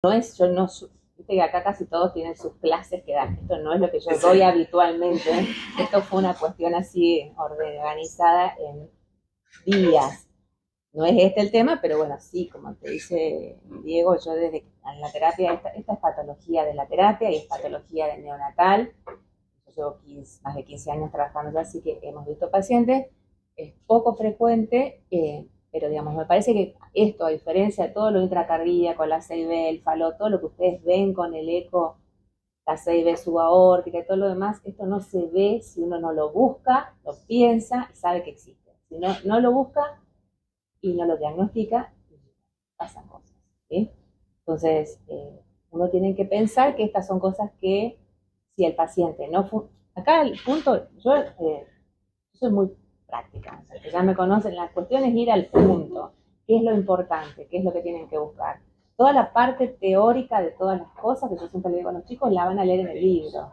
No es, yo no, viste que acá casi todos tienen sus clases que dan, esto no es lo que yo doy habitualmente, esto fue una cuestión así organizada en días. No es este el tema, pero bueno, sí, como te dice Diego, yo desde en la terapia, esta es patología de la terapia y es patología de neonatal. Yo llevo más de 15 años trabajando ya, así que hemos visto pacientes. Es poco frecuente, pero digamos, me parece que esto, a diferencia de todo lo intracardíaco, la CIB, el FALO, todo lo que ustedes ven con el eco, la CIB subaórtica y todo lo demás, esto no se ve si uno no lo busca, lo piensa y sabe que existe. Si no, no lo busca y no lo diagnostica, pasan cosas. ¿Sí? Entonces, uno tiene que pensar que estas son cosas que si el paciente no... Acá el punto, yo soy muy práctica, o sea, que ya me conocen, la cuestión es ir al punto, qué es lo importante, qué es lo que tienen que buscar. Toda la parte teórica de todas las cosas que yo siempre le digo a los chicos, la van a leer en el libro.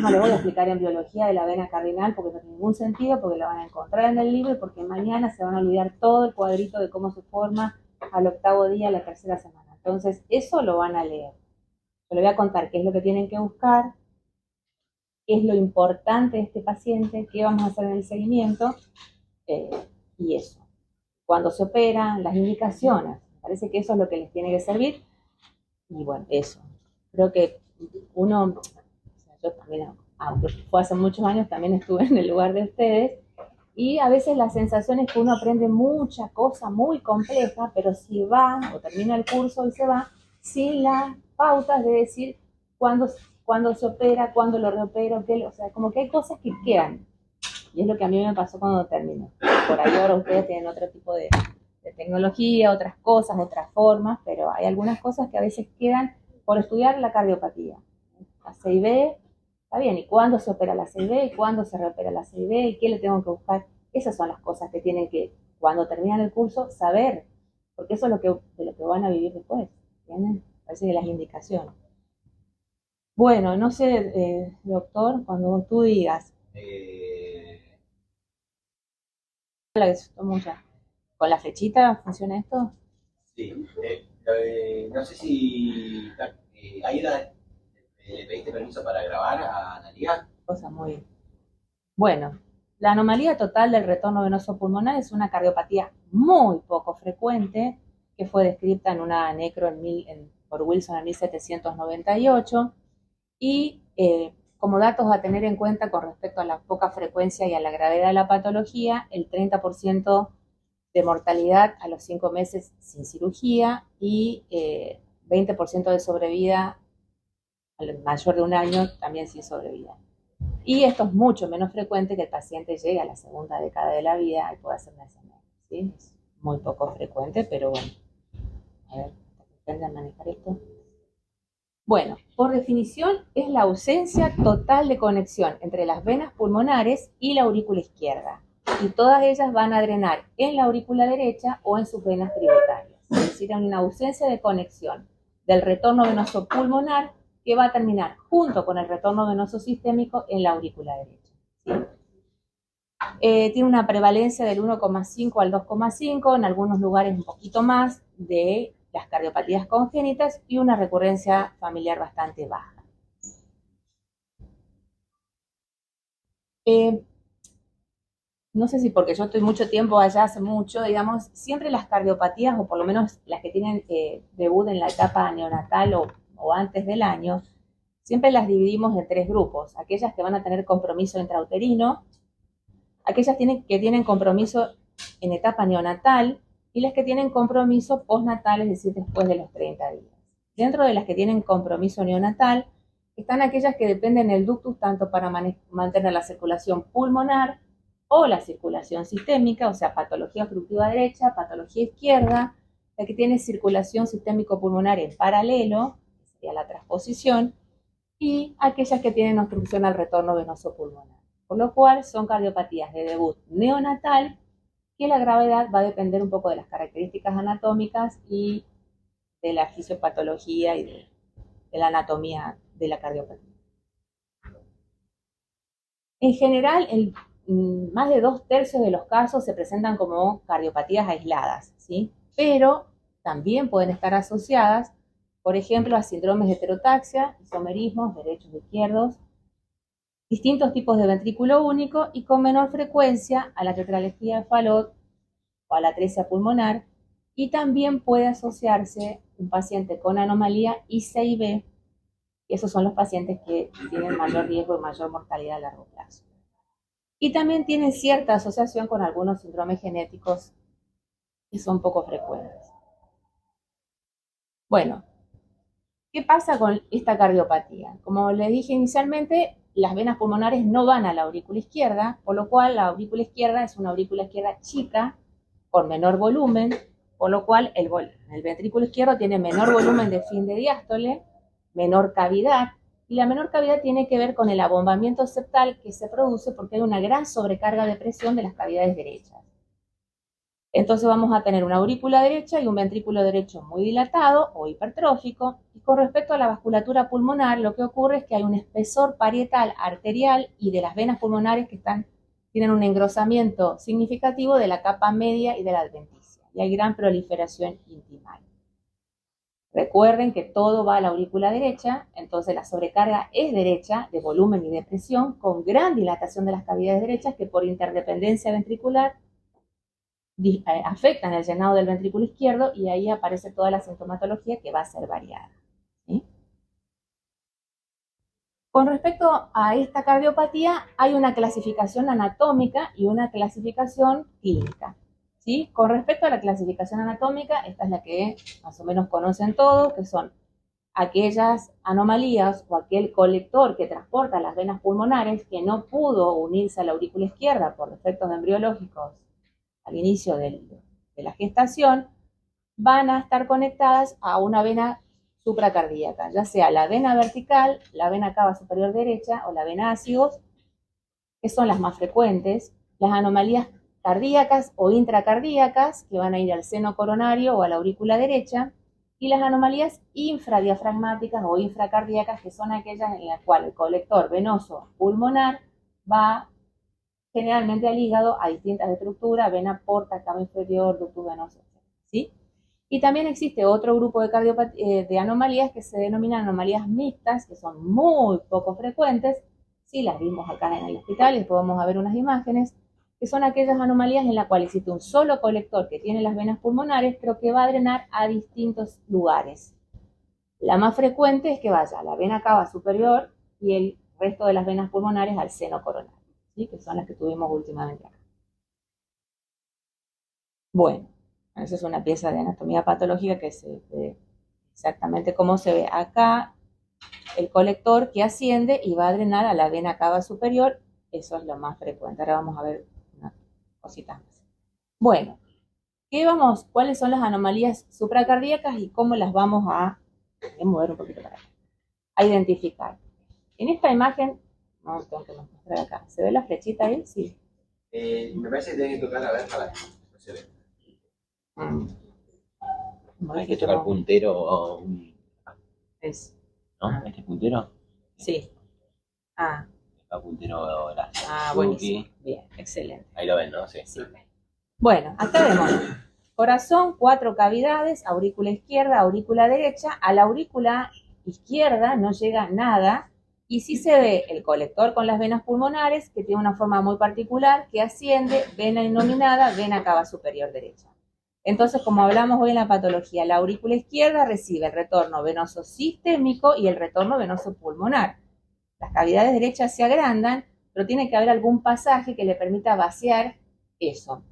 No le voy a explicar en biología de la vena cardinal porque no tiene ningún sentido, porque lo van a encontrar en el libro y porque mañana se van a olvidar todo el cuadrito de cómo se forma al octavo día, la tercera semana. Entonces, eso lo van a leer. Yo les voy a contar qué es lo que tienen que buscar, qué es lo importante de este paciente, qué vamos a hacer en el seguimiento, eh, y eso. Cuando se operan, las indicaciones. Me parece que eso es lo que les tiene que servir. Y bueno, eso. Creo que uno, o sea, yo también, aunque fue hace muchos años, también estuve en el lugar de ustedes. Y a veces la sensación es que uno aprende mucha cosa muy compleja, pero si va o termina el curso y se va, sin las pautas de decir cuándo, cuándo se opera, cuándo lo reopero, qué, o sea, como que hay cosas que quedan. Y es lo que a mí me pasó cuando terminé. Por ahí ahora ustedes tienen otro tipo de tecnología, otras cosas, otras formas, pero hay algunas cosas que a veces quedan por estudiar la cardiopatía. La CIB, está bien, ¿y cuándo se opera la CIB? ¿Y cuándo se reopera la CIB? ¿Y qué le tengo que buscar? Esas son las cosas que tienen que, cuando terminan el curso, saber, porque eso es de lo que van a vivir después. ¿Entienden? Parece que las indicaciones. Bueno, no sé, doctor, cuando tú digas, la que se tomó ya. ¿Con la flechita funciona esto? Sí, no sé si ahí le pediste permiso para grabar a Analia. Cosa muy... Bueno, la anomalía total del retorno venoso pulmonar es una cardiopatía muy poco frecuente que fue descrita en una necro por Wilson en 1798 y como datos a tener en cuenta con respecto a la poca frecuencia y a la gravedad de la patología, el 30% de mortalidad a los 5 meses sin cirugía y 20% de sobrevida al mayor de un año también sin sobrevida. Y esto es mucho menos frecuente que el paciente llegue a la segunda década de la vida y pueda hacer una SMA. ¿Sí? Es muy poco frecuente, pero bueno. A ver, ¿aprenden a manejar esto? Bueno, por definición es la ausencia total de conexión entre las venas pulmonares y la aurícula izquierda. Y todas ellas van a drenar en la aurícula derecha o en sus venas tributarias. Es decir, hay una ausencia de conexión del retorno venoso pulmonar que va a terminar junto con el retorno venoso sistémico en la aurícula derecha. ¿Sí? Tiene una prevalencia del 1,5 al 2,5, en algunos lugares un poquito más, de las cardiopatías congénitas y una recurrencia familiar bastante baja. Eh, no sé si porque yo estoy mucho tiempo allá, hace mucho, digamos, siempre las cardiopatías, o por lo menos las que tienen debut en la etapa neonatal o antes del año, siempre las dividimos en tres grupos. Aquellas que van a tener compromiso intrauterino, aquellas que tienen compromiso en etapa neonatal y las que tienen compromiso postnatal, es decir, después de los 30 días. Dentro de las que tienen compromiso neonatal están aquellas que dependen del ductus tanto para mantener la circulación pulmonar o la circulación sistémica, o sea, patología obstructiva derecha, patología izquierda, la que tiene circulación sistémico-pulmonar en paralelo, que sería la transposición, y aquellas que tienen obstrucción al retorno venoso pulmonar. Por lo cual son cardiopatías de debut neonatal, que la gravedad va a depender un poco de las características anatómicas y de la fisiopatología y de la anatomía de la cardiopatía. En general, más de 2/3 de los casos se presentan como cardiopatías aisladas, ¿sí? Pero también pueden estar asociadas por ejemplo, a síndromes de heterotaxia, isomerismos, derechos e izquierdos, distintos tipos de ventrículo único y con menor frecuencia a la tetralejía de Fallot o a la atresia pulmonar, y también puede asociarse un paciente con anomalía IC&B, y esos son los pacientes que tienen mayor riesgo y mayor mortalidad a largo plazo. Y también tienen cierta asociación con algunos síndromes genéticos que son poco frecuentes. Bueno, ¿qué pasa con esta cardiopatía? Como les dije inicialmente, las venas pulmonares no van a la aurícula izquierda, por lo cual la aurícula izquierda es una aurícula izquierda chica, con menor volumen, por lo cual el ventrículo izquierdo tiene menor volumen de fin de diástole, menor cavidad, y la menor cavidad tiene que ver con el abombamiento septal que se produce porque hay una gran sobrecarga de presión de las cavidades derechas. Entonces vamos a tener una aurícula derecha y un ventrículo derecho muy dilatado o hipertrófico. Y con respecto a la vasculatura pulmonar, lo que ocurre es que hay un espesor parietal arterial y de las venas pulmonares que tienen un engrosamiento significativo de la capa media y de la adventicia. Y hay gran proliferación intimal. Recuerden que todo va a la aurícula derecha, entonces la sobrecarga es derecha de volumen y de presión con gran dilatación de las cavidades derechas que por interdependencia ventricular afectan el llenado del ventrículo izquierdo y ahí aparece toda la sintomatología que va a ser variada. ¿Sí? Con respecto a esta cardiopatía, hay una clasificación anatómica y una clasificación clínica. ¿Sí? Con respecto a la clasificación anatómica, esta es la que más o menos conocen todos, que son aquellas anomalías o aquel colector que transporta las venas pulmonares que no pudo unirse a la aurícula izquierda por defectos embriológicos al inicio de la gestación, van a estar conectadas a una vena supracardíaca, ya sea la vena vertical, la vena cava superior derecha o la vena ácidos, que son las más frecuentes, las anomalías cardíacas o intracardíacas, que van a ir al seno coronario o a la aurícula derecha, y las anomalías infradiafragmáticas o infracardíacas, que son aquellas en las cuales el colector venoso pulmonar va generalmente al hígado, a distintas estructuras, vena porta, cava inferior, ducto venoso, ¿sí? Y también existe otro grupo de anomalías que se denominan anomalías mixtas, que son muy poco frecuentes, sí las vimos acá en el hospital y después vamos a ver unas imágenes, que son aquellas anomalías en las cuales existe un solo colector que tiene las venas pulmonares, pero que va a drenar a distintos lugares. La más frecuente es que vaya a la vena cava superior y el resto de las venas pulmonares al seno coronario, ¿sí? Que son las que tuvimos últimamente acá. Bueno, esa es una pieza de anatomía patológica que se ve exactamente como se ve acá, el colector que asciende y va a drenar a la vena cava superior, eso es lo más frecuente. Ahora vamos a ver unas cositas más. Bueno, ¿cuáles son las anomalías supracardíacas y cómo las vamos a mover un poquito para acá? A identificar. En esta imagen, no tengo que mostrar acá, ¿se ve la flechita ahí? Sí. Me parece que tienen que tocar a ver para que no se ve. Hay que tocar puntero o un... ¿No? ¿Este es puntero? Sí. El puntero era. Buenísimo. Bien, excelente. Ahí lo ven, ¿no? Sí. Bueno, acá vemos corazón, 4 cavidades, aurícula izquierda, aurícula derecha. A la aurícula izquierda no llega nada y sí se ve el colector con las venas pulmonares, que tiene una forma muy particular, que asciende, vena innominada, vena cava superior derecha. Entonces, como hablamos hoy en la patología, la aurícula izquierda recibe el retorno venoso sistémico y el retorno venoso pulmonar. Las cavidades derechas se agrandan, pero tiene que haber algún pasaje que le permita vaciar eso.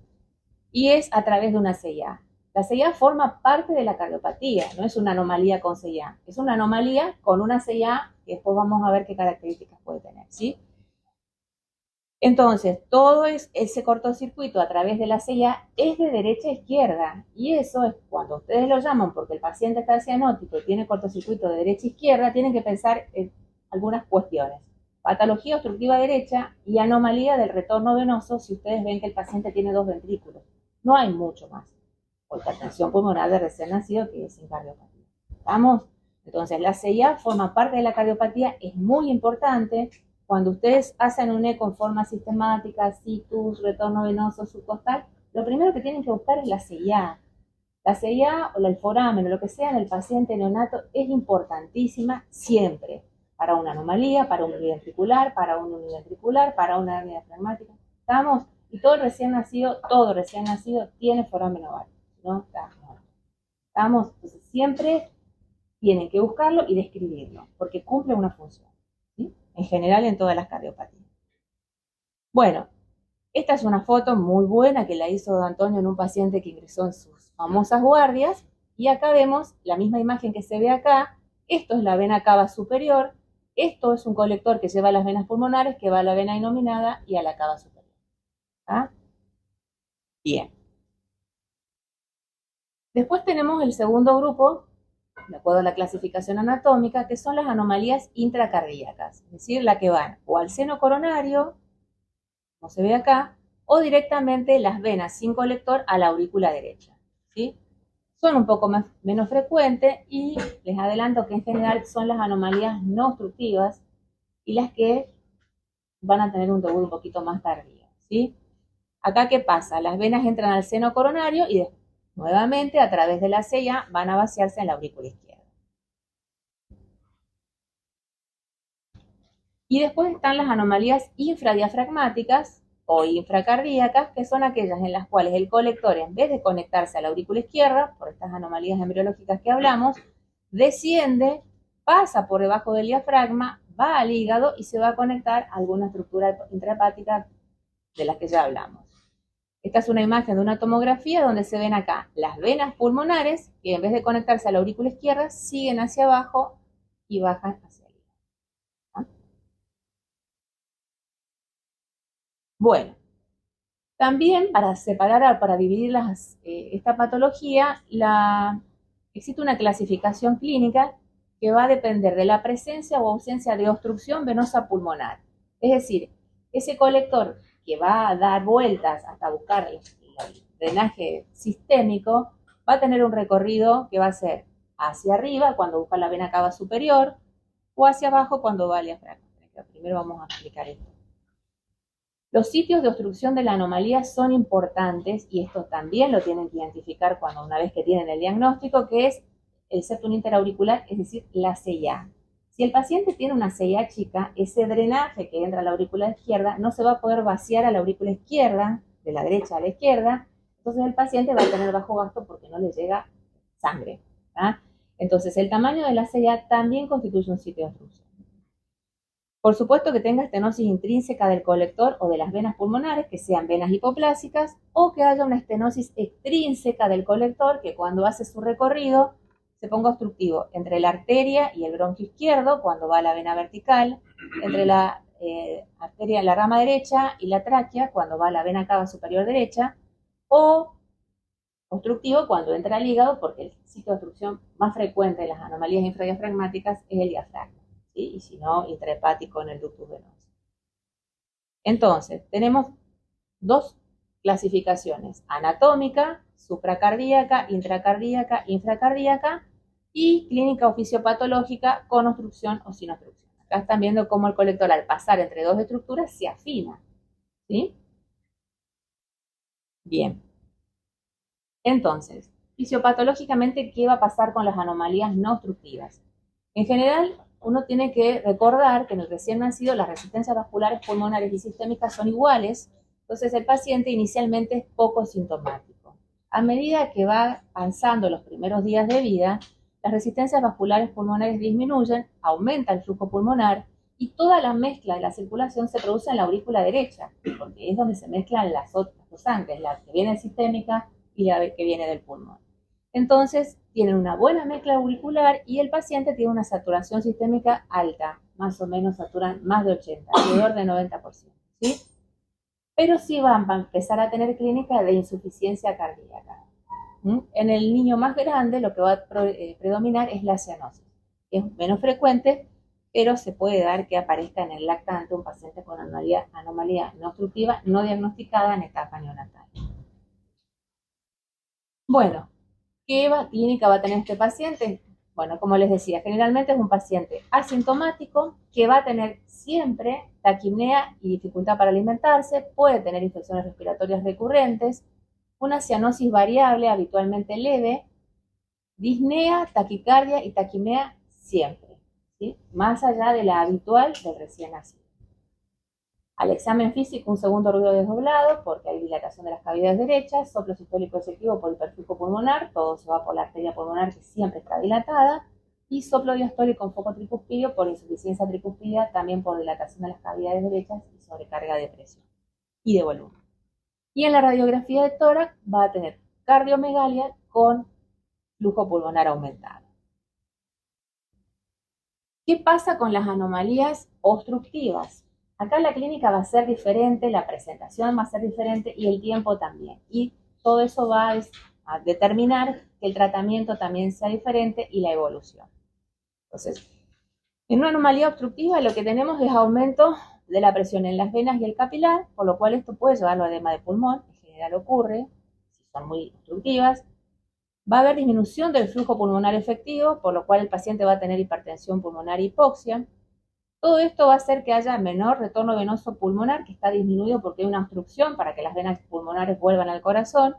Y es a través de una CIA. La CIA forma parte de la cardiopatía, no es una anomalía con CIA, es una anomalía con una CIA que después vamos a ver qué características puede tener, ¿sí? Entonces, todo ese cortocircuito a través de la CIA es de derecha a izquierda, y eso es cuando ustedes lo llaman porque el paciente está cianótico y tiene cortocircuito de derecha a izquierda, tienen que pensar en algunas cuestiones. Patología obstructiva derecha y anomalía del retorno venoso si ustedes ven que el paciente tiene 2 ventrículos. No hay mucho más. O hipertensión pulmonar de recién nacido que es sin cardiopatía. ¿Estamos? Entonces, la CIA forma parte de la cardiopatía, es muy importante. Cuando ustedes hacen un eco en forma sistemática, situs, retorno venoso, subcostal, lo primero que tienen que buscar es la CIA. La CIA o el foramen o lo que sea en el paciente neonato es importantísima siempre, para una anomalía, para un ventricular, para un univentricular, para una hernia diafragmática. ¿Estamos? Y todo recién nacido tiene foramen ovárico, ¿no? ¿Estamos? Entonces siempre tienen que buscarlo y describirlo, porque cumple una función, ¿sí? En general en todas las cardiopatías. Bueno, esta es una foto muy buena que la hizo Antonio en un paciente que ingresó en sus famosas guardias, y acá vemos la misma imagen que se ve acá. Esto es la vena cava superior, esto es un colector que lleva a las venas pulmonares, que va a la vena innominada y a la cava superior. ¿Ah? Bien. Después tenemos el segundo grupo, de acuerdo a la clasificación anatómica, que son las anomalías intracardíacas, es decir, la que van o al seno coronario, como se ve acá, o directamente las venas sin colector a la aurícula derecha, ¿sí? Son un poco menos frecuentes y les adelanto que en general son las anomalías no obstructivas y las que van a tener un debut un poquito más tardío, ¿sí? Acá, ¿qué pasa? Las venas entran al seno coronario y nuevamente a través de la CIA van a vaciarse en la aurícula izquierda. Y después están las anomalías infradiafragmáticas o infracardíacas, que son aquellas en las cuales el colector, en vez de conectarse a la aurícula izquierda, por estas anomalías embriológicas que hablamos, desciende, pasa por debajo del diafragma, va al hígado y se va a conectar a alguna estructura intrahepática de las que ya hablamos. Esta es una imagen de una tomografía donde se ven acá las venas pulmonares que en vez de conectarse a la aurícula izquierda siguen hacia abajo y bajan hacia el hígado. ¿Ah? Bueno, también para separar, para dividir esta patología, existe una clasificación clínica que va a depender de la presencia o ausencia de obstrucción venosa pulmonar. Es decir, ese colector que va a dar vueltas hasta buscar el drenaje sistémico va a tener un recorrido que va a ser hacia arriba cuando busca la vena cava superior o hacia abajo cuando va al diafragma. Primero vamos a explicar esto. Los sitios de obstrucción de la anomalía son importantes y esto también lo tienen que identificar una vez que tienen el diagnóstico, que es el septum interauricular, es decir, la CIA. Si el paciente tiene una CIA chica, ese drenaje que entra a la aurícula izquierda no se va a poder vaciar a la aurícula izquierda, de la derecha a la izquierda, entonces el paciente va a tener bajo gasto porque no le llega sangre. ¿Ah? Entonces el tamaño de la CIA también constituye un sitio de obstrucción. Por supuesto que tenga estenosis intrínseca del colector o de las venas pulmonares, que sean venas hipoplásicas, o que haya una estenosis extrínseca del colector, que cuando hace su recorrido se ponga obstructivo entre la arteria y el bronquio izquierdo, cuando va a la vena vertical, entre la arteria de la rama derecha y la tráquea, cuando va a la vena cava superior derecha, o obstructivo cuando entra al hígado, porque el sitio de obstrucción más frecuente de las anomalías infradiafragmáticas es el diafragma. ¿Sí? Y si no, intrahepático en el ductus venoso. Entonces, tenemos dos clasificaciones: anatómica, supracardíaca, intracardíaca, infracardíaca, y clínica o fisiopatológica con obstrucción o sin obstrucción. Acá están viendo cómo el colector, al pasar entre dos estructuras, se afina. ¿Sí? Bien. Entonces, fisiopatológicamente, ¿qué va a pasar con las anomalías no obstructivas? En general, uno tiene que recordar que en el recién nacido las resistencias vasculares pulmonares y sistémicas son iguales, entonces el paciente inicialmente es poco sintomático. A medida que va avanzando los primeros días de vida, las resistencias vasculares pulmonares disminuyen, aumenta el flujo pulmonar y toda la mezcla de la circulación se produce en la aurícula derecha, porque es donde se mezclan las dos sangres, la que viene sistémica y la que viene del pulmón. Entonces, tienen una buena mezcla auricular y el paciente tiene una saturación sistémica alta, más o menos saturan más de 80, alrededor de 90%, ¿sí? Pero sí van a empezar a tener clínica de insuficiencia cardíaca. En el niño más grande lo que va a predominar es la cianosis. Es menos frecuente, pero se puede dar que aparezca en el lactante un paciente con anomalía no obstructiva no diagnosticada en etapa neonatal. Bueno, ¿qué clínica va a tener este paciente? Bueno, como les decía, generalmente es un paciente asintomático que va a tener siempre taquipnea y dificultad para alimentarse, puede tener infecciones respiratorias recurrentes, una cianosis variable, habitualmente leve, disnea, taquicardia y taquimea siempre, ¿sí? Más allá de la habitual del recién nacido. Al examen físico, un segundo ruido desdoblado, porque hay dilatación de las cavidades derechas, soplo sistólico efectivo por hiperflujo pulmonar, todo se va por la arteria pulmonar que siempre está dilatada, y soplo diastólico con foco tricuspidio por insuficiencia tricuspidea, también por dilatación de las cavidades derechas y sobrecarga de presión y de volumen. Y en la radiografía de tórax va a tener cardiomegalia con flujo pulmonar aumentado. ¿Qué pasa con las anomalías obstructivas? Acá la clínica va a ser diferente, la presentación va a ser diferente y el tiempo también. Y todo eso va a determinar que el tratamiento también sea diferente y la evolución. Entonces, en una anomalía obstructiva lo que tenemos es aumento de la presión en las venas y el capilar, por lo cual esto puede llevarlo a edema de pulmón, en general ocurre, si son muy obstructivas. Va a haber disminución del flujo pulmonar efectivo, por lo cual el paciente va a tener hipertensión pulmonar e hipoxia. Todo esto va a hacer que haya menor retorno venoso pulmonar, que está disminuido porque hay una obstrucción para que las venas pulmonares vuelvan al corazón.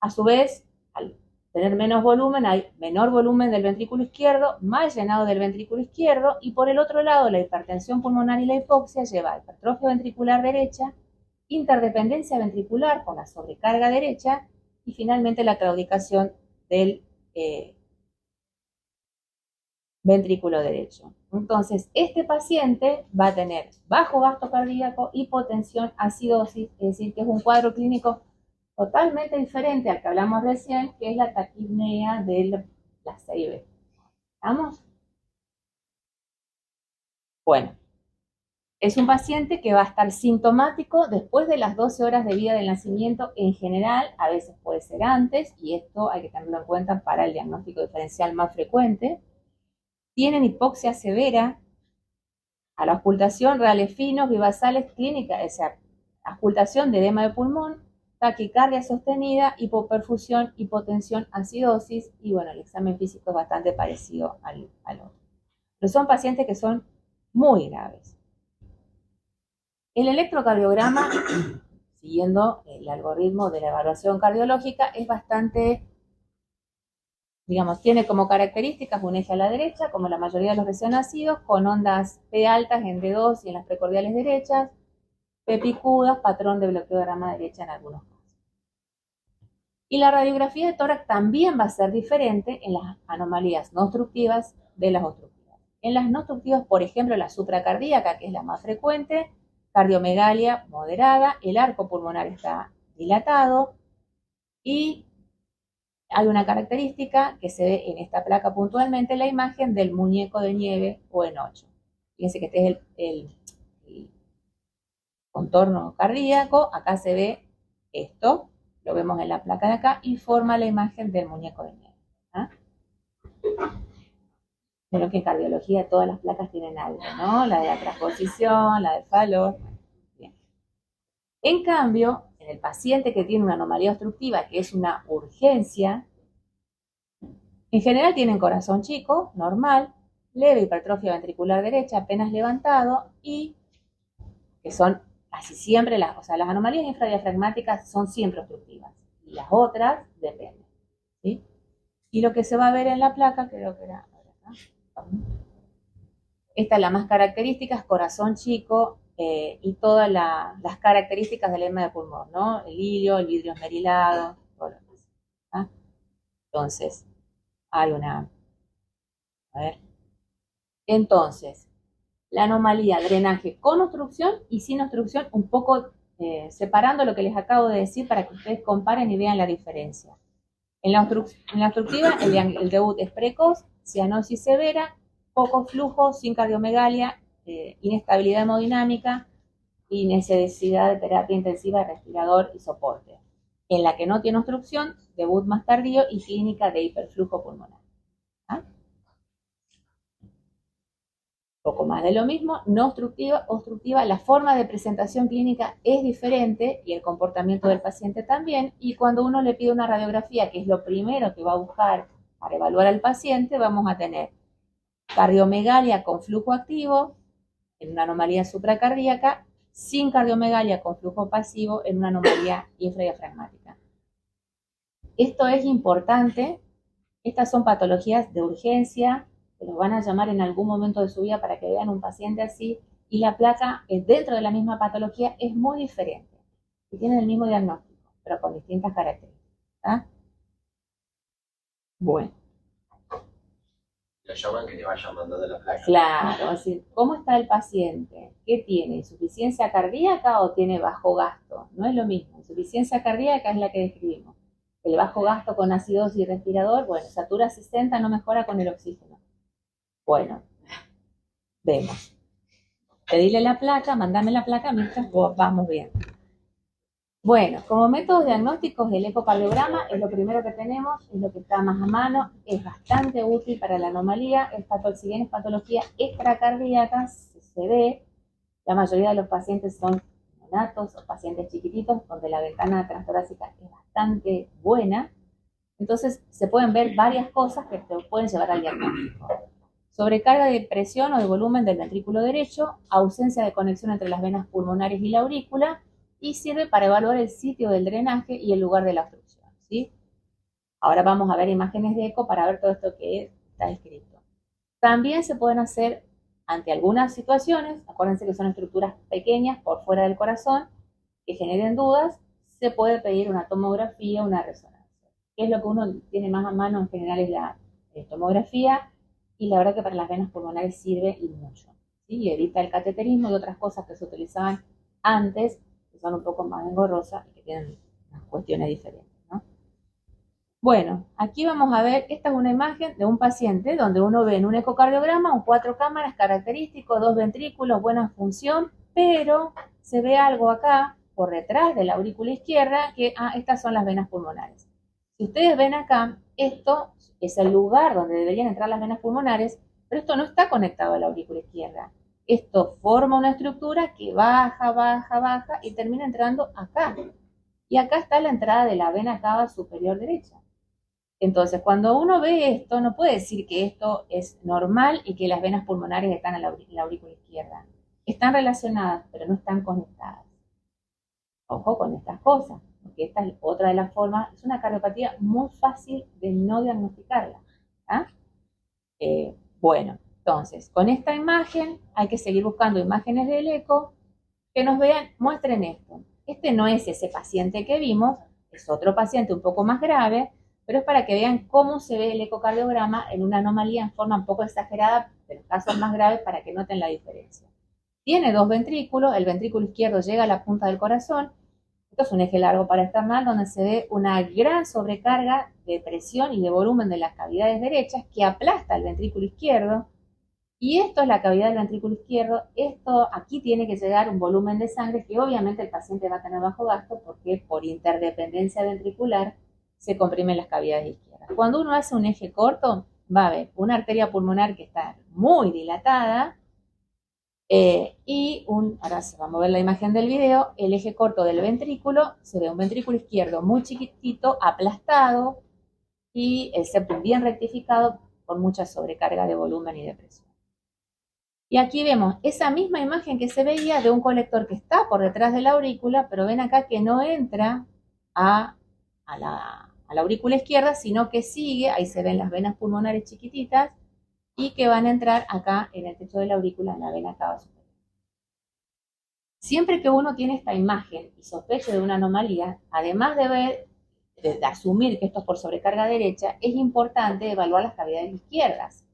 A su vez, al tener menos volumen, hay menor volumen del ventrículo izquierdo, más llenado del ventrículo izquierdo, y por el otro lado, la hipertensión pulmonar y la hipoxia lleva a hipertrofia ventricular derecha, interdependencia ventricular con la sobrecarga derecha, y finalmente la claudicación del ventrículo derecho. Entonces, este paciente va a tener bajo gasto cardíaco, hipotensión, acidosis, es decir, que es un cuadro clínico totalmente diferente al que hablamos recién, que es la taquipnea de la CIB. ¿Vamos? Bueno, es un paciente que va a estar sintomático después de las 12 horas de vida del nacimiento en general, a veces puede ser antes, y esto hay que tenerlo en cuenta para el diagnóstico diferencial más frecuente. Tienen hipoxia severa, a la auscultación, reales finos, bivasales clínicas, o sea, auscultación de edema de pulmón, taquicardia sostenida, hipoperfusión, hipotensión, acidosis, y bueno, el examen físico es bastante parecido al otro. Pero son pacientes que son muy graves. El electrocardiograma, siguiendo el algoritmo de la evaluación cardiológica, es bastante, digamos, tiene como características un eje a la derecha, como la mayoría de los recién nacidos, con ondas P altas en D2 y en las precordiales derechas, P picudas, patrón de bloqueo de rama derecha en algunos casos. Y la radiografía de tórax también va a ser diferente en las anomalías no obstructivas de las obstructivas. En las no obstructivas, por ejemplo, la supracardíaca, que es la más frecuente, cardiomegalia moderada, el arco pulmonar está dilatado y hay una característica que se ve en esta placa puntualmente, la imagen del muñeco de nieve o en 8. Fíjense que este es el contorno cardíaco, acá se ve esto, lo vemos en la placa de acá y forma la imagen del muñeco de nieve. ¿Ah? Pero que en cardiología todas las placas tienen algo, ¿no? La de la transposición, la del Fallot. Bien. En cambio, en el paciente que tiene una anomalía obstructiva, que es una urgencia, en general tienen corazón chico, normal, leve hipertrofia ventricular derecha, apenas levantado, y que son casi siempre, las anomalías infradiafragmáticas son siempre obstructivas, y las otras dependen, ¿sí? Y lo que se va a ver en la placa, creo que era, esta es la más característica, corazón chico, y todas las características del edema de pulmón, ¿no? El vidrio esmerilado, todo lo demás. ¿Ah? Entonces, hay una... A ver. Entonces, la anomalía, drenaje con obstrucción y sin obstrucción, un poco separando lo que les acabo de decir para que ustedes comparen y vean la diferencia. En la obstructiva, el debut es precoz, cianosis severa, poco flujo, sin cardiomegalia, inestabilidad hemodinámica y necesidad de terapia intensiva de respirador y soporte. En la que no tiene obstrucción, debut más tardío y clínica de hiperflujo pulmonar. ¿Ah? Poco más de lo mismo, no obstructiva, la forma de presentación clínica es diferente y el comportamiento del paciente también, y cuando uno le pide una radiografía, que es lo primero que va a buscar para evaluar al paciente, vamos a tener cardiomegalia con flujo activo en una anomalía supracardíaca, sin cardiomegalia con flujo pasivo en una anomalía infradiafragmática. Esto es importante. Estas son patologías de urgencia, que los van a llamar en algún momento de su vida para que vean un paciente así, y la placa dentro de la misma patología es muy diferente. Y tienen el mismo diagnóstico, pero con distintas características. ¿Ah? Bueno. Lo llaman que te vayan mandando la placa. Claro, así, ¿cómo está el paciente? ¿Qué tiene? ¿Insuficiencia cardíaca o tiene bajo gasto? No es lo mismo. Insuficiencia cardíaca es la que describimos. El bajo gasto con acidosis respirador, bueno, satura 60, no mejora con el oxígeno. Bueno, vemos. Pedirle la placa, mandame la placa mientras vamos bien. Bueno, como métodos diagnósticos, el ecocardiograma es lo primero que tenemos, es lo que está más a mano, es bastante útil para la anomalía. Si bien es patología extracardíaca, se ve, la mayoría de los pacientes son neonatos o pacientes chiquititos, donde la ventana transtorácica es bastante buena. Entonces, se pueden ver varias cosas que te pueden llevar al diagnóstico. Sobrecarga de presión o de volumen del ventrículo derecho, ausencia de conexión entre las venas pulmonares y la aurícula, y sirve para evaluar el sitio del drenaje y el lugar de la obstrucción, ¿sí? Ahora vamos a ver imágenes de eco para ver todo esto que está escrito. También se pueden hacer ante algunas situaciones, acuérdense que son estructuras pequeñas por fuera del corazón, que generen dudas, se puede pedir una tomografía, una resonancia. ¿Qué es lo que uno tiene más a mano? En general es la tomografía, y la verdad que para las venas pulmonares sirve y mucho, ¿sí? Y evita el cateterismo y otras cosas que se utilizaban antes, que son un poco más engorrosas y que tienen unas cuestiones diferentes, ¿no? Bueno, aquí vamos a ver, esta es una imagen de un paciente donde uno ve en un ecocardiograma un 4 cámaras característico, 2 ventrículos, buena función, pero se ve algo acá por detrás de la aurícula izquierda que, estas son las venas pulmonares. Si ustedes ven acá, esto es el lugar donde deberían entrar las venas pulmonares, pero esto no está conectado a la aurícula izquierda. Esto forma una estructura que baja, baja, baja y termina entrando acá. Y acá está la entrada de la vena cava superior derecha. Entonces, cuando uno ve esto, no puede decir que esto es normal y que las venas pulmonares están en la aurícula izquierda. Están relacionadas, pero no están conectadas. Ojo con estas cosas, porque esta es otra de las formas, es una cardiopatía muy fácil de no diagnosticarla. ¿Ah? Bueno, entonces, con esta imagen hay que seguir buscando imágenes del eco que nos vean, muestren esto. Este no es ese paciente que vimos, es otro paciente un poco más grave, pero es para que vean cómo se ve el ecocardiograma en una anomalía en forma un poco exagerada, de los casos más graves, para que noten la diferencia. Tiene 2 ventrículos, el ventrículo izquierdo llega a la punta del corazón. Esto es un eje largo paraesternal donde se ve una gran sobrecarga de presión y de volumen de las cavidades derechas que aplasta el ventrículo izquierdo. Y esto es la cavidad del ventrículo izquierdo. Esto, aquí tiene que llegar un volumen de sangre que obviamente el paciente va a tener bajo gasto porque por interdependencia ventricular se comprimen las cavidades izquierdas. Cuando uno hace un eje corto, va a haber una arteria pulmonar que está muy dilatada, ahora vamos a ver la imagen del video, el eje corto del ventrículo, se ve un ventrículo izquierdo muy chiquitito, aplastado, y el septum bien rectificado con mucha sobrecarga de volumen y de presión. Y aquí vemos esa misma imagen que se veía de un colector que está por detrás de la aurícula, pero ven acá que no entra a la aurícula izquierda, sino que sigue, ahí se ven las venas pulmonares chiquititas, y que van a entrar acá en el techo de la aurícula, en la vena cava superior. Siempre que uno tiene esta imagen y sospecha de una anomalía, además de asumir que esto es por sobrecarga derecha, es importante evaluar las cavidades izquierdas,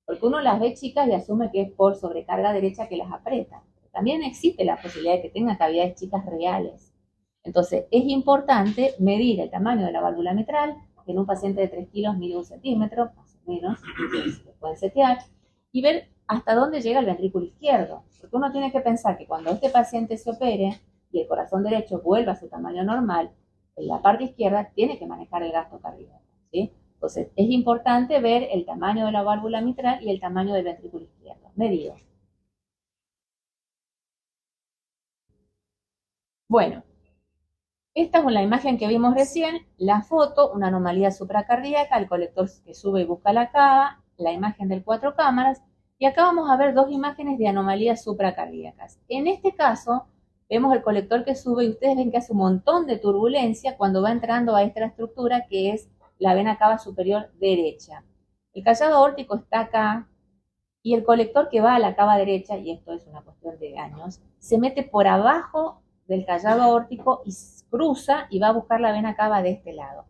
porque uno las ve chicas y asume que es por sobrecarga derecha que las aprieta. También existe la posibilidad de que tengan cavidades chicas reales. Entonces, es importante medir el tamaño de la válvula mitral, que en un paciente de 3 kilos mide 1 centímetro, más o menos, se pueden setear, y ver hasta dónde llega el ventrículo izquierdo. Porque uno tiene que pensar que cuando este paciente se opere y el corazón derecho vuelva a su tamaño normal, en la parte izquierda tiene que manejar el gasto cardíaco, ¿sí? Entonces, es importante ver el tamaño de la válvula mitral y el tamaño del ventrículo izquierdo, medido. Bueno, esta es la imagen que vimos recién, la foto, una anomalía supracardíaca, el colector que sube y busca la cava, la imagen del 4 cámaras, y acá vamos a ver 2 imágenes de anomalías supracardíacas. En este caso, vemos el colector que sube y ustedes ven que hace un montón de turbulencia cuando va entrando a esta estructura que es la vena cava superior derecha. El callado aórtico está acá y el colector que va a la cava derecha, y esto es una cuestión de años, se mete por abajo del callado aórtico y cruza y va a buscar la vena cava de este lado.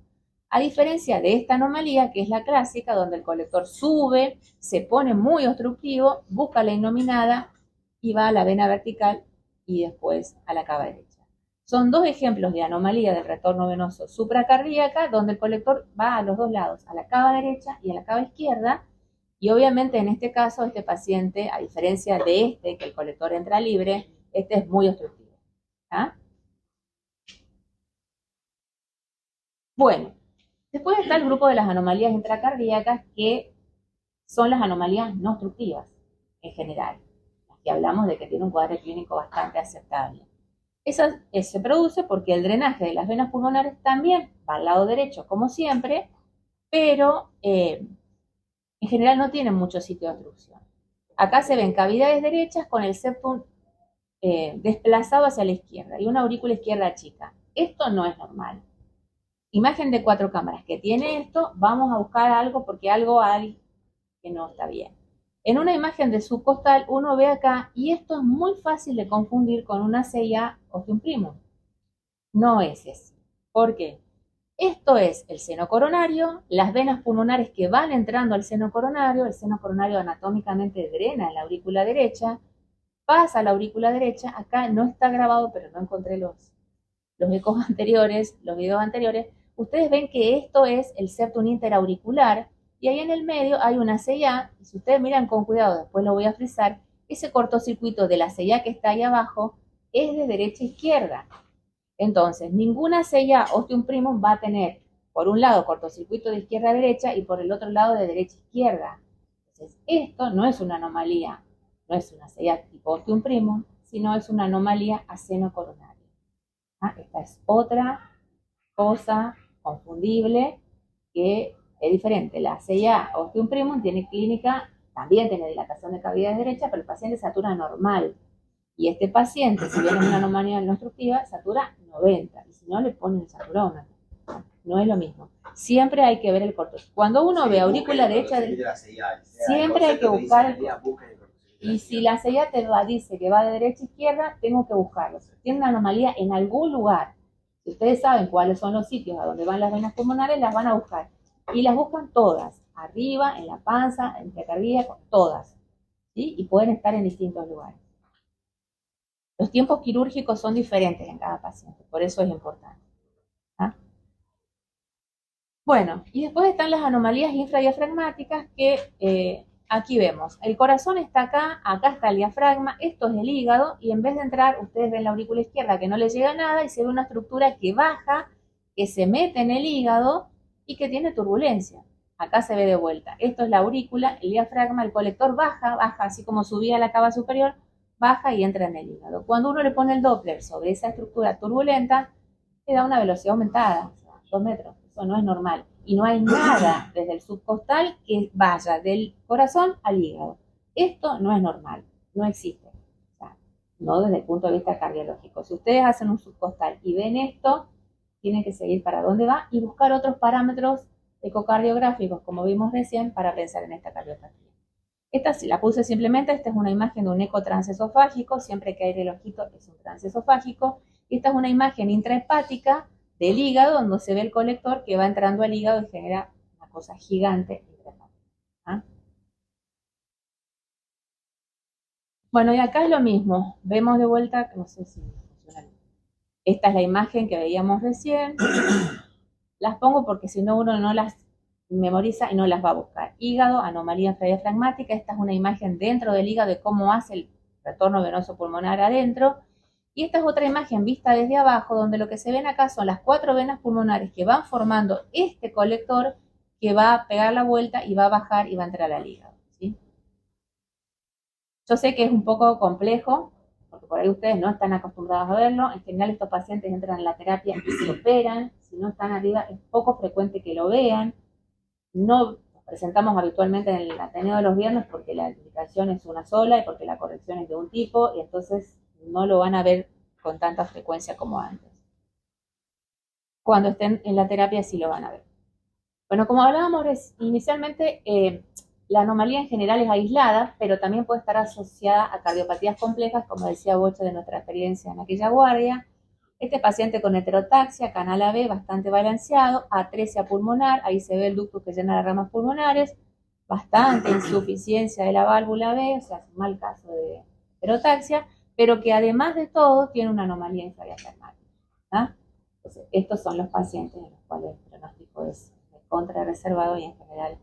A diferencia de esta anomalía, que es la clásica, donde el colector sube, se pone muy obstructivo, busca la innominada y va a la vena vertical y después a la cava derecha. Son dos ejemplos de anomalía del retorno venoso supracardíaca, donde el colector va a los dos lados, a la cava derecha y a la cava izquierda, y obviamente en este caso, este paciente, a diferencia de este, que el colector entra libre, este es muy obstructivo. ¿Ah? Bueno, después está el grupo de las anomalías intracardíacas, que son las anomalías no obstructivas en general, las que hablamos de que tiene un cuadro clínico bastante aceptable. Eso se produce porque el drenaje de las venas pulmonares también va al lado derecho, como siempre, pero en general no tienen mucho sitio de obstrucción. Acá se ven cavidades derechas con el septum desplazado hacia la izquierda y una aurícula izquierda chica. Esto no es normal. Imagen de 4 cámaras que tiene esto, vamos a buscar algo porque algo hay que no está bien. En una imagen de subcostal uno ve acá, y esto es muy fácil de confundir con una CIA ostium primum. No es eso. ¿Por qué? Esto es el seno coronario, las venas pulmonares que van entrando al seno coronario, el seno coronario anatómicamente drena en la aurícula derecha, pasa a la aurícula derecha, acá no está grabado, pero no encontré los ecos anteriores, los videos anteriores. Ustedes ven que esto es el septum interauricular, y ahí en el medio hay una CIA, y si ustedes miran con cuidado, después lo voy a frisar, ese cortocircuito de la CIA que está ahí abajo es de derecha a izquierda. Entonces, ninguna CIA ostium primum va a tener, por un lado, cortocircuito de izquierda a derecha y por el otro lado de derecha a izquierda. Entonces, esto no es una anomalía, no es una CIA tipo ostium primum, sino es una anomalía a seno coronario. Esta es otra cosa confundible que es diferente. La CIA ostium primum tiene clínica, también tiene dilatación de cavidades derecha, pero el paciente satura normal. Y este paciente, si bien es una anomalía no obstructiva, satura 90. Y si no, le ponen el saturómetro. No es lo mismo. Siempre hay que ver el cortocircuito. Cuando uno ve aurícula derecha, siempre hay que buscar el. Y si la CIA te dice que va de derecha a izquierda, tengo que buscarlo. Tiene una anomalía en algún lugar. Si ustedes saben cuáles son los sitios a donde van las venas pulmonares, las van a buscar. Y las buscan todas. Arriba, en la panza, en la cardíaca, todas. ¿Sí? Y pueden estar en distintos lugares. Los tiempos quirúrgicos son diferentes en cada paciente, por eso es importante. ¿Ah? Bueno, y después están las anomalías infradiafragmáticas que aquí vemos. El corazón está acá, acá está el diafragma, esto es el hígado, y en vez de entrar, ustedes ven la aurícula izquierda que no le llega nada y se ve una estructura que baja, que se mete en el hígado y que tiene turbulencia. Acá se ve de vuelta. Esto es la aurícula, el diafragma, el colector baja así como subía a la cava superior, baja y entra en el hígado. Cuando uno le pone el Doppler sobre esa estructura turbulenta, le da una velocidad aumentada, 2 metros. Eso no es normal. Y no hay nada desde el subcostal que vaya del corazón al hígado. Esto no es normal, no existe. O sea, no desde el punto de vista cardiológico. Si ustedes hacen un subcostal y ven esto, tienen que seguir para dónde va y buscar otros parámetros ecocardiográficos, como vimos recién, para pensar en esta cardiopatía. Esta sí la puse simplemente, esta es una imagen de un eco transesofágico, siempre que aire el ojito es un transesofágico. Esta es una imagen intrahepática del hígado, donde se ve el colector que va entrando al hígado y genera una cosa gigante intrahepática. ¿Ah? Bueno, y acá es lo mismo, vemos de vuelta, no sé si funciona. Esta es la imagen que veíamos recién. Las pongo porque si no uno no las memoriza y no las va a buscar. Hígado, anomalía infradiafragmática. Esta es una imagen dentro del hígado de cómo hace el retorno venoso pulmonar adentro. Y esta es otra imagen vista desde abajo, donde lo que se ven acá son las 4 venas pulmonares que van formando este colector que va a pegar la vuelta y va a bajar y va a entrar al hígado. ¿Sí? Yo sé que es un poco complejo, porque por ahí ustedes no están acostumbrados a verlo. En general estos pacientes entran en la terapia y se operan. Si no están arriba es poco frecuente que lo vean. No nos presentamos habitualmente en el Ateneo de los viernes porque la indicación es una sola y porque la corrección es de un tipo, y entonces no lo van a ver con tanta frecuencia como antes. Cuando estén en la terapia sí lo van a ver. Bueno, como hablábamos inicialmente, la anomalía en general es aislada, pero también puede estar asociada a cardiopatías complejas, como decía Bocho de nuestra experiencia en aquella guardia. Este paciente con heterotaxia, canal AB bastante balanceado, atresia pulmonar, ahí se ve el ductus que llena las ramas pulmonares, bastante insuficiencia de la válvula B, o sea, es un mal caso de heterotaxia, pero que además de todo tiene una anomalía infradiafragmática. Entonces, estos son los pacientes en los cuales el pronóstico es contra reservado y en general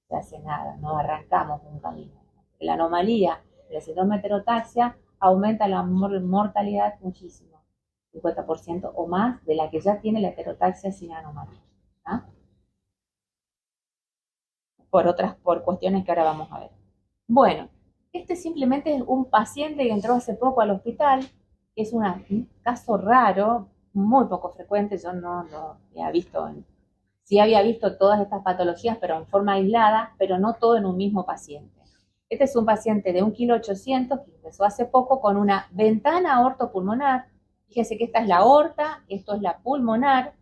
se hace nada, no arrancamos un camino. La anomalía del síndrome de heterotaxia aumenta la mortalidad muchísimo, 50% o más de la que ya tiene la heterotaxia sin anomalía. Por cuestiones que ahora vamos a ver. Bueno, este simplemente es un paciente que entró hace poco al hospital, que es un caso raro, muy poco frecuente, yo no había visto, sí había visto todas estas patologías, pero en forma aislada, pero no todo en un mismo paciente. Este es un paciente de 1,8 kg que empezó hace poco con una ventana aortopulmonar. Fíjense que esta es la aorta, esto es la pulmonar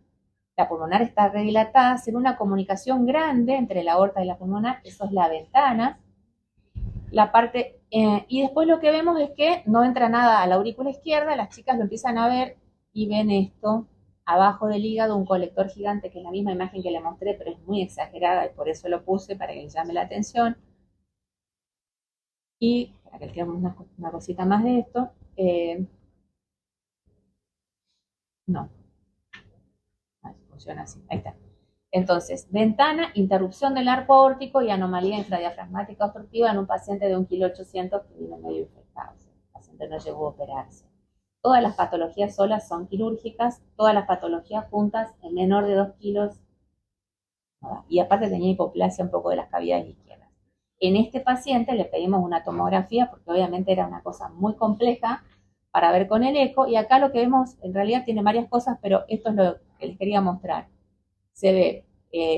está redilatada, se ve una comunicación grande entre la aorta y la pulmonar, eso es la ventana. Y después lo que vemos es que no entra nada a la aurícula izquierda, las chicas lo empiezan a ver y ven esto, abajo del hígado, un colector gigante, que es la misma imagen que le mostré, pero es muy exagerada y por eso lo puse, para que les llame la atención. Y para que tengamos una cosita más de esto, no, funciona así, ahí está. Entonces, ventana, interrupción del arco aórtico y anomalía infradiafragmática obstructiva en un paciente de 1,8 kg que vino medio infectado. El paciente no llegó a operarse. Todas las patologías solas son quirúrgicas, todas las patologías juntas en menor de 2 kilos. Y aparte tenía hipoplasia un poco de las cavidades izquierdas. En este paciente le pedimos una tomografía porque obviamente era una cosa muy compleja para ver con el eco. Y acá lo que vemos en realidad tiene varias cosas, pero esto es lo que les quería mostrar. Se ve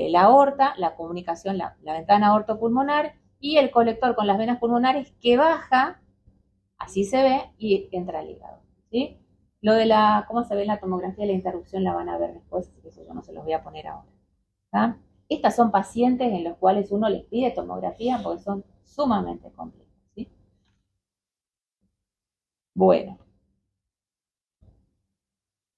la aorta, la comunicación, la ventana aortopulmonar y el colector con las venas pulmonares que baja, así se ve, y entra al hígado. ¿Sí? Lo de cómo se ve en la tomografía, la interrupción la van a ver después, así que eso yo no se los voy a poner ahora. ¿Tá? Estas son pacientes en los cuales uno les pide tomografía porque son sumamente complejos. ¿Sí? Bueno,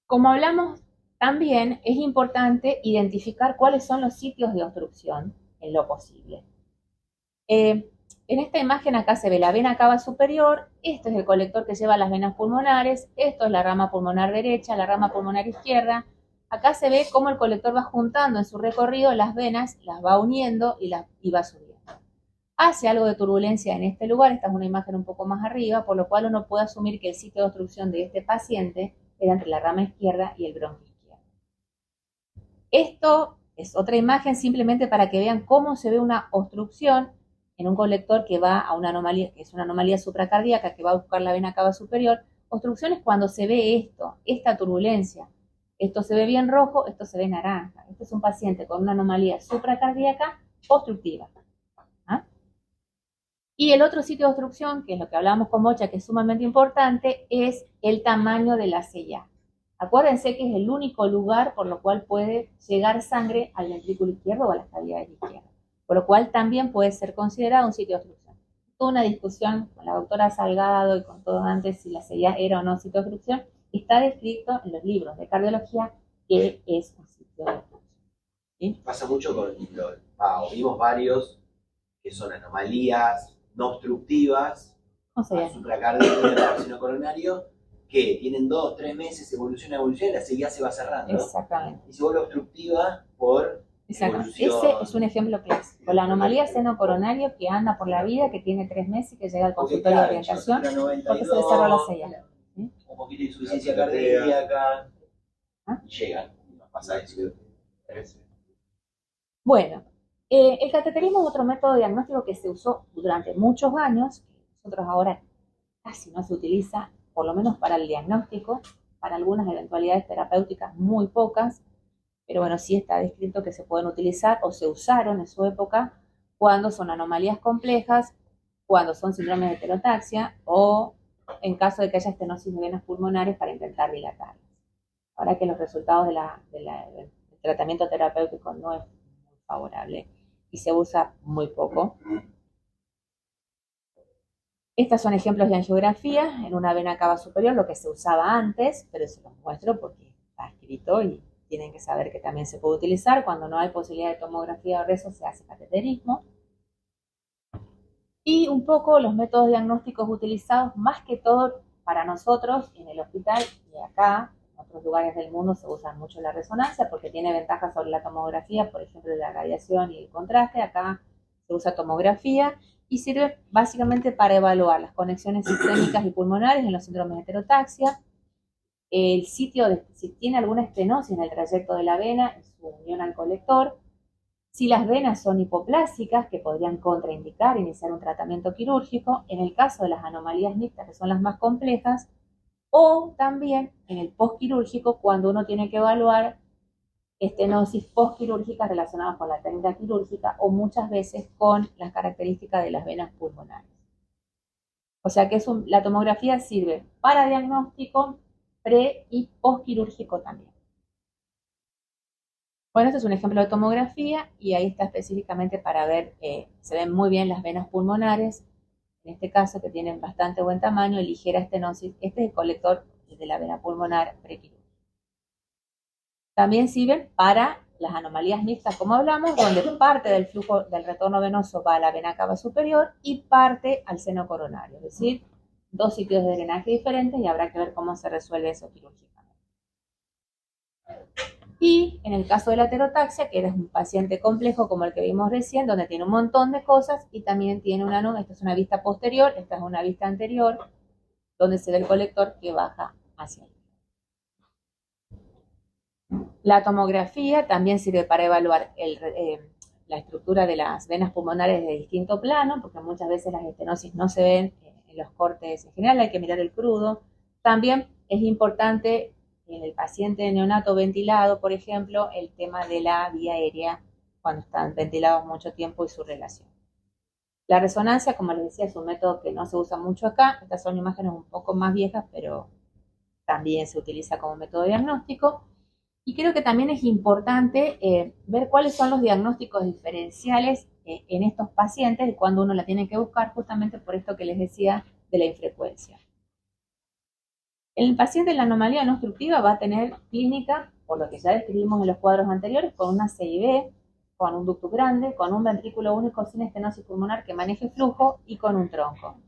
como hablamos, también es importante identificar cuáles son los sitios de obstrucción en lo posible. En esta imagen acá se ve la vena cava superior, esto es el colector que lleva las venas pulmonares, esto es la rama pulmonar derecha, la rama pulmonar izquierda. Acá se ve cómo el colector va juntando en su recorrido las venas, las va uniendo y va subiendo. Hace algo de turbulencia en este lugar, esta es una imagen un poco más arriba, por lo cual uno puede asumir que el sitio de obstrucción de este paciente era entre la rama izquierda y el bronquio izquierdo. Esto es otra imagen simplemente para que vean cómo se ve una obstrucción en un colector que va a una anomalía, que es una anomalía supracardíaca, que va a buscar la vena cava superior. Obstrucción es cuando se ve esto, esta turbulencia. Esto se ve bien rojo, esto se ve naranja. Este es un paciente con una anomalía supracardíaca obstructiva. Y el otro sitio de obstrucción, que es lo que hablábamos con Mocha, que es sumamente importante, es el tamaño de la C&A. Acuérdense que es el único lugar por lo cual puede llegar sangre al ventrículo izquierdo o a las cavidades izquierdas, por lo cual también puede ser considerado un sitio de obstrucción. Toda una discusión con la doctora Salgado y con todo antes si la C&A era o no sitio de obstrucción, está descrito en los libros de cardiología que es un sitio de obstrucción. ¿Sí? Pasa mucho con vimos varios que son anomalías no obstructivas, supracardíaco y carcinoma coronario, que tienen 2 o 3 meses, evolución, y la C&A se va cerrando. Exactamente. Y se vuelve obstructiva por evolución. Ese es un ejemplo clásico. La anomalía seno-coronario que anda por la vida, que tiene 3 meses y que llega al consultorio de orientación porque se le cerró la C&A. Un poquito de insuficiencia cardíaca, y llegan. Nos pasa eso. Bueno, el cateterismo es otro método de diagnóstico que se usó durante muchos años. Nosotros ahora casi no se utiliza, por lo menos para el diagnóstico, para algunas eventualidades terapéuticas muy pocas, pero bueno, sí está descrito que se pueden utilizar o se usaron en su época cuando son anomalías complejas, cuando son síndromes de heterotaxia o en caso de que haya estenosis de venas pulmonares para intentar dilatarlas. Ahora que los resultados del tratamiento terapéutico no es muy favorable y se usa muy poco. Estas son ejemplos de angiografía en una vena cava superior, lo que se usaba antes, pero se los muestro porque está escrito y tienen que saber que también se puede utilizar. Cuando no hay posibilidad de tomografía o rezo, se hace cateterismo. Y un poco los métodos diagnósticos utilizados, más que todo para nosotros en el hospital y acá, en otros lugares del mundo se usa mucho la resonancia porque tiene ventajas sobre la tomografía, por ejemplo la radiación y el contraste. Acá se usa tomografía y sirve básicamente para evaluar las conexiones sistémicas y pulmonares en los síndromes de heterotaxia, el sitio de si tiene alguna estenosis en el trayecto de la vena, en su unión al colector, si las venas son hipoplásicas, que podrían contraindicar iniciar un tratamiento quirúrgico, en el caso de las anomalías mixtas, que son las más complejas, o también en el postquirúrgico, cuando uno tiene que evaluar estenosis postquirúrgicas relacionadas con la técnica quirúrgica o muchas veces con las características de las venas pulmonares. O sea que la tomografía sirve para diagnóstico pre y postquirúrgico también. Bueno, este es un ejemplo de tomografía y ahí está específicamente para ver, se ven muy bien las venas pulmonares, en este caso que tienen bastante buen tamaño y ligera estenosis. Este es el colector de la vena pulmonar prequirúrgica. También sirven para las anomalías mixtas, como hablamos, donde parte del flujo del retorno venoso va a la vena cava superior y parte al seno coronario, es decir, dos sitios de drenaje diferentes y habrá que ver cómo se resuelve eso quirúrgicamente. Y en el caso de la heterotaxia, que es un paciente complejo como el que vimos recién, donde tiene un montón de cosas y también tiene esta es una vista posterior, esta es una vista anterior, donde se ve el colector que baja hacia arriba. La tomografía también sirve para evaluar la estructura de las venas pulmonares de distinto plano, porque muchas veces las estenosis no se ven en los cortes. En general hay que mirar el crudo. También es importante en el paciente neonato ventilado, por ejemplo, el tema de la vía aérea cuando están ventilados mucho tiempo y su relación. La resonancia, como les decía, es un método que no se usa mucho acá. Estas son imágenes un poco más viejas, pero también se utiliza como método diagnóstico. Y creo que también es importante ver cuáles son los diagnósticos diferenciales en estos pacientes y cuándo uno la tiene que buscar, justamente por esto que les decía de la infrecuencia. El paciente en la anomalía no obstructiva va a tener clínica, por lo que ya describimos en los cuadros anteriores, con una CIB, con un ductus grande, con un ventrículo único sin estenosis pulmonar que maneje flujo y con un tronco.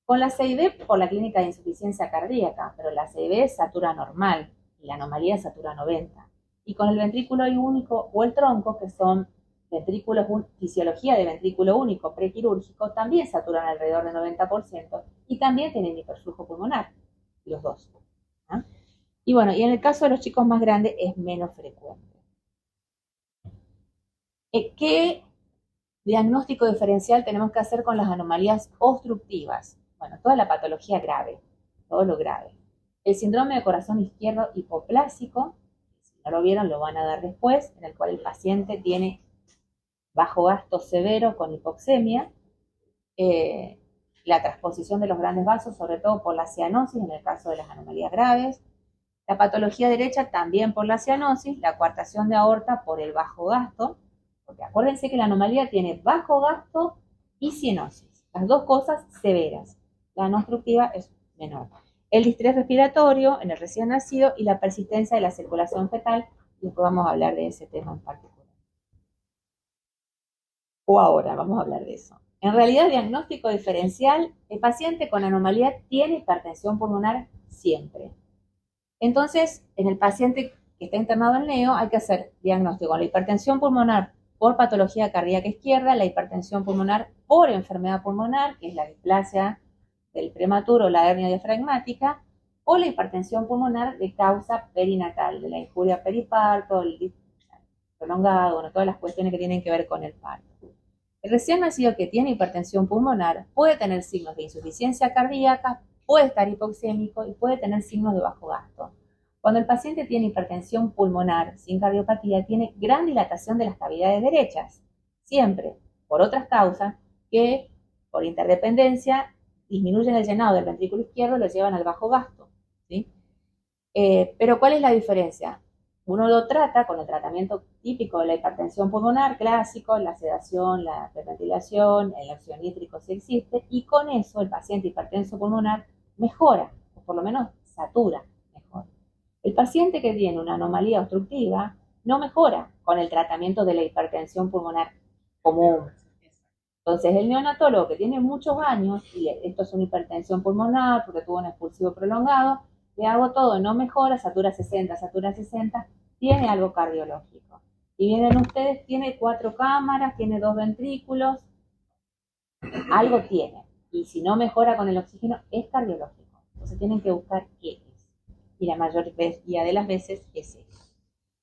Con la CIB por la clínica de insuficiencia cardíaca, pero la CIB es satura normal y la anomalía es satura 90. Y con el ventrículo único o el tronco, que son fisiología de ventrículo único prequirúrgico, también saturan alrededor del 90% y también tienen hiperflujo pulmonar, los dos. ¿Ah? Y bueno, y en el caso de los chicos más grandes es menos frecuente. ¿Qué diagnóstico diferencial tenemos que hacer con las anomalías obstructivas? Bueno, toda la patología grave, todo lo grave. El síndrome de corazón izquierdo hipoplásico, si no lo vieron lo van a dar después, en el cual el paciente tiene bajo gasto severo con hipoxemia, la transposición de los grandes vasos, sobre todo por la cianosis en el caso de las anomalías graves, la patología derecha también por la cianosis, la coartación de aorta por el bajo gasto, porque acuérdense que la anomalía tiene bajo gasto y cianosis, las dos cosas severas. La no obstructiva es menor. El distrés respiratorio en el recién nacido y la persistencia de la circulación fetal, y después vamos a hablar de ese tema en particular. O ahora vamos a hablar de eso. En realidad, diagnóstico diferencial, el paciente con anomalía tiene hipertensión pulmonar siempre. Entonces, en el paciente que está internado en neo, hay que hacer diagnóstico con la hipertensión pulmonar por patología cardíaca izquierda, la hipertensión pulmonar por enfermedad pulmonar, que es la displasia del prematuro, la hernia diafragmática, o la hipertensión pulmonar de causa perinatal, de la injuria periparto, el prolongado, bueno, todas las cuestiones que tienen que ver con el parto. El recién nacido que tiene hipertensión pulmonar puede tener signos de insuficiencia cardíaca, puede estar hipoxémico y puede tener signos de bajo gasto. Cuando el paciente tiene hipertensión pulmonar sin cardiopatía, tiene gran dilatación de las cavidades derechas, siempre por otras causas que por interdependencia disminuyen el llenado del ventrículo izquierdo, lo llevan al bajo gasto, ¿sí? Pero ¿cuál es la diferencia? Uno lo trata con el tratamiento típico de la hipertensión pulmonar, clásico, la sedación, la hiperventilación, el óxido nítrico si existe, y con eso el paciente hipertenso pulmonar mejora, o por lo menos satura mejor. El paciente que tiene una anomalía obstructiva no mejora con el tratamiento de la hipertensión pulmonar común. Entonces, el neonatólogo que tiene muchos años, y esto es una hipertensión pulmonar porque tuvo un expulsivo prolongado, le hago todo, no mejora, satura 60, tiene algo cardiológico. Y vienen ustedes, tiene 4 cámaras, tiene 2 ventrículos, algo tiene. Y si no mejora con el oxígeno, es cardiológico. Entonces tienen que buscar qué es. Y la mayoría de las veces es eso.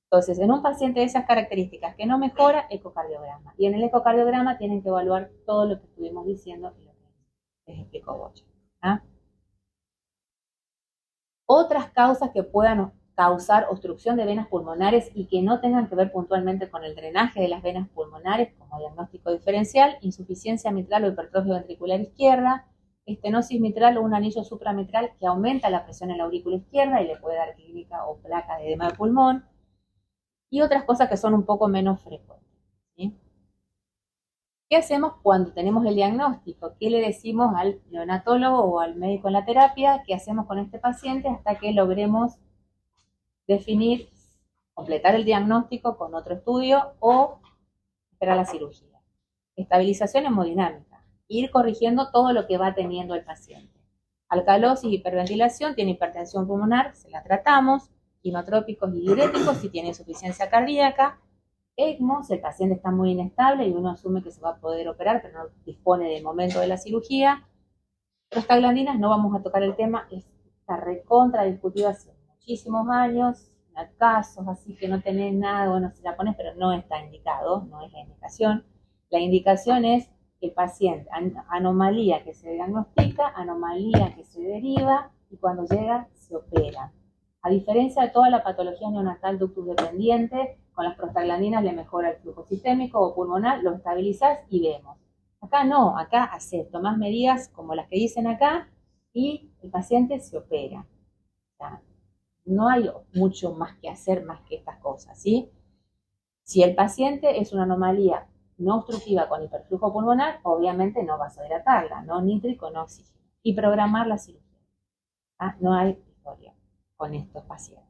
Entonces, en un paciente de esas características que no mejora, ecocardiograma. Y en el ecocardiograma tienen que evaluar todo lo que estuvimos diciendo y lo que les explicó Bocha. ¿Ah? Otras causas que puedan causar obstrucción de venas pulmonares y que no tengan que ver puntualmente con el drenaje de las venas pulmonares, como diagnóstico diferencial, insuficiencia mitral o hipertrofia ventricular izquierda, estenosis mitral o un anillo supramitral que aumenta la presión en la aurícula izquierda y le puede dar clínica o placa de edema de pulmón, y otras cosas que son un poco menos frecuentes, ¿sí? ¿Qué hacemos cuando tenemos el diagnóstico? ¿Qué le decimos al neonatólogo o al médico en la terapia? ¿Qué hacemos con este paciente hasta que logremos definir, completar el diagnóstico con otro estudio o esperar la cirugía? Estabilización hemodinámica, ir corrigiendo todo lo que va teniendo el paciente. Alcalosis, hiperventilación, tiene hipertensión pulmonar, se la tratamos, inotrópicos y diuréticos si tiene insuficiencia cardíaca, ECMO, si el paciente está muy inestable y uno asume que se va a poder operar, pero no dispone del momento de la cirugía. Prostaglandinas, no vamos a tocar el tema, está recontra discutido hace muchísimos años, hay casos así que no tenés nada, bueno, si la pones, pero no está indicado, no es la indicación. La indicación es el paciente, anomalía que se diagnostica, anomalía que se deriva y cuando llega se opera. A diferencia de toda la patología neonatal ductus dependiente, con las prostaglandinas le mejora el flujo sistémico o pulmonar, lo estabilizás y vemos. Acá no, acá haces, tomás medidas como las que dicen acá y el paciente se opera. O sea, no hay mucho más que hacer más que estas cosas, ¿sí? Si el paciente es una anomalía no obstructiva con hiperflujo pulmonar, obviamente no vas a dilatarla, no nítrico, no oxígeno. Y programar la cirugía. ¿Ah? No hay historia con estos pacientes.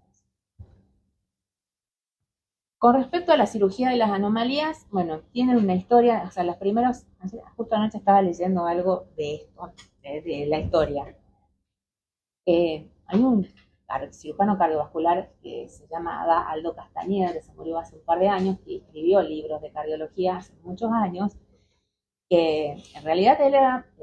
Con respecto a la cirugía de las anomalías, bueno, tienen una historia, o sea, los primeros, justo anoche estaba leyendo algo de esto, de la historia. Hay un cirujano cardiovascular que se llama Aldo Castañeda, que se murió hace un par de años, que escribió libros de cardiología hace muchos años, que en realidad él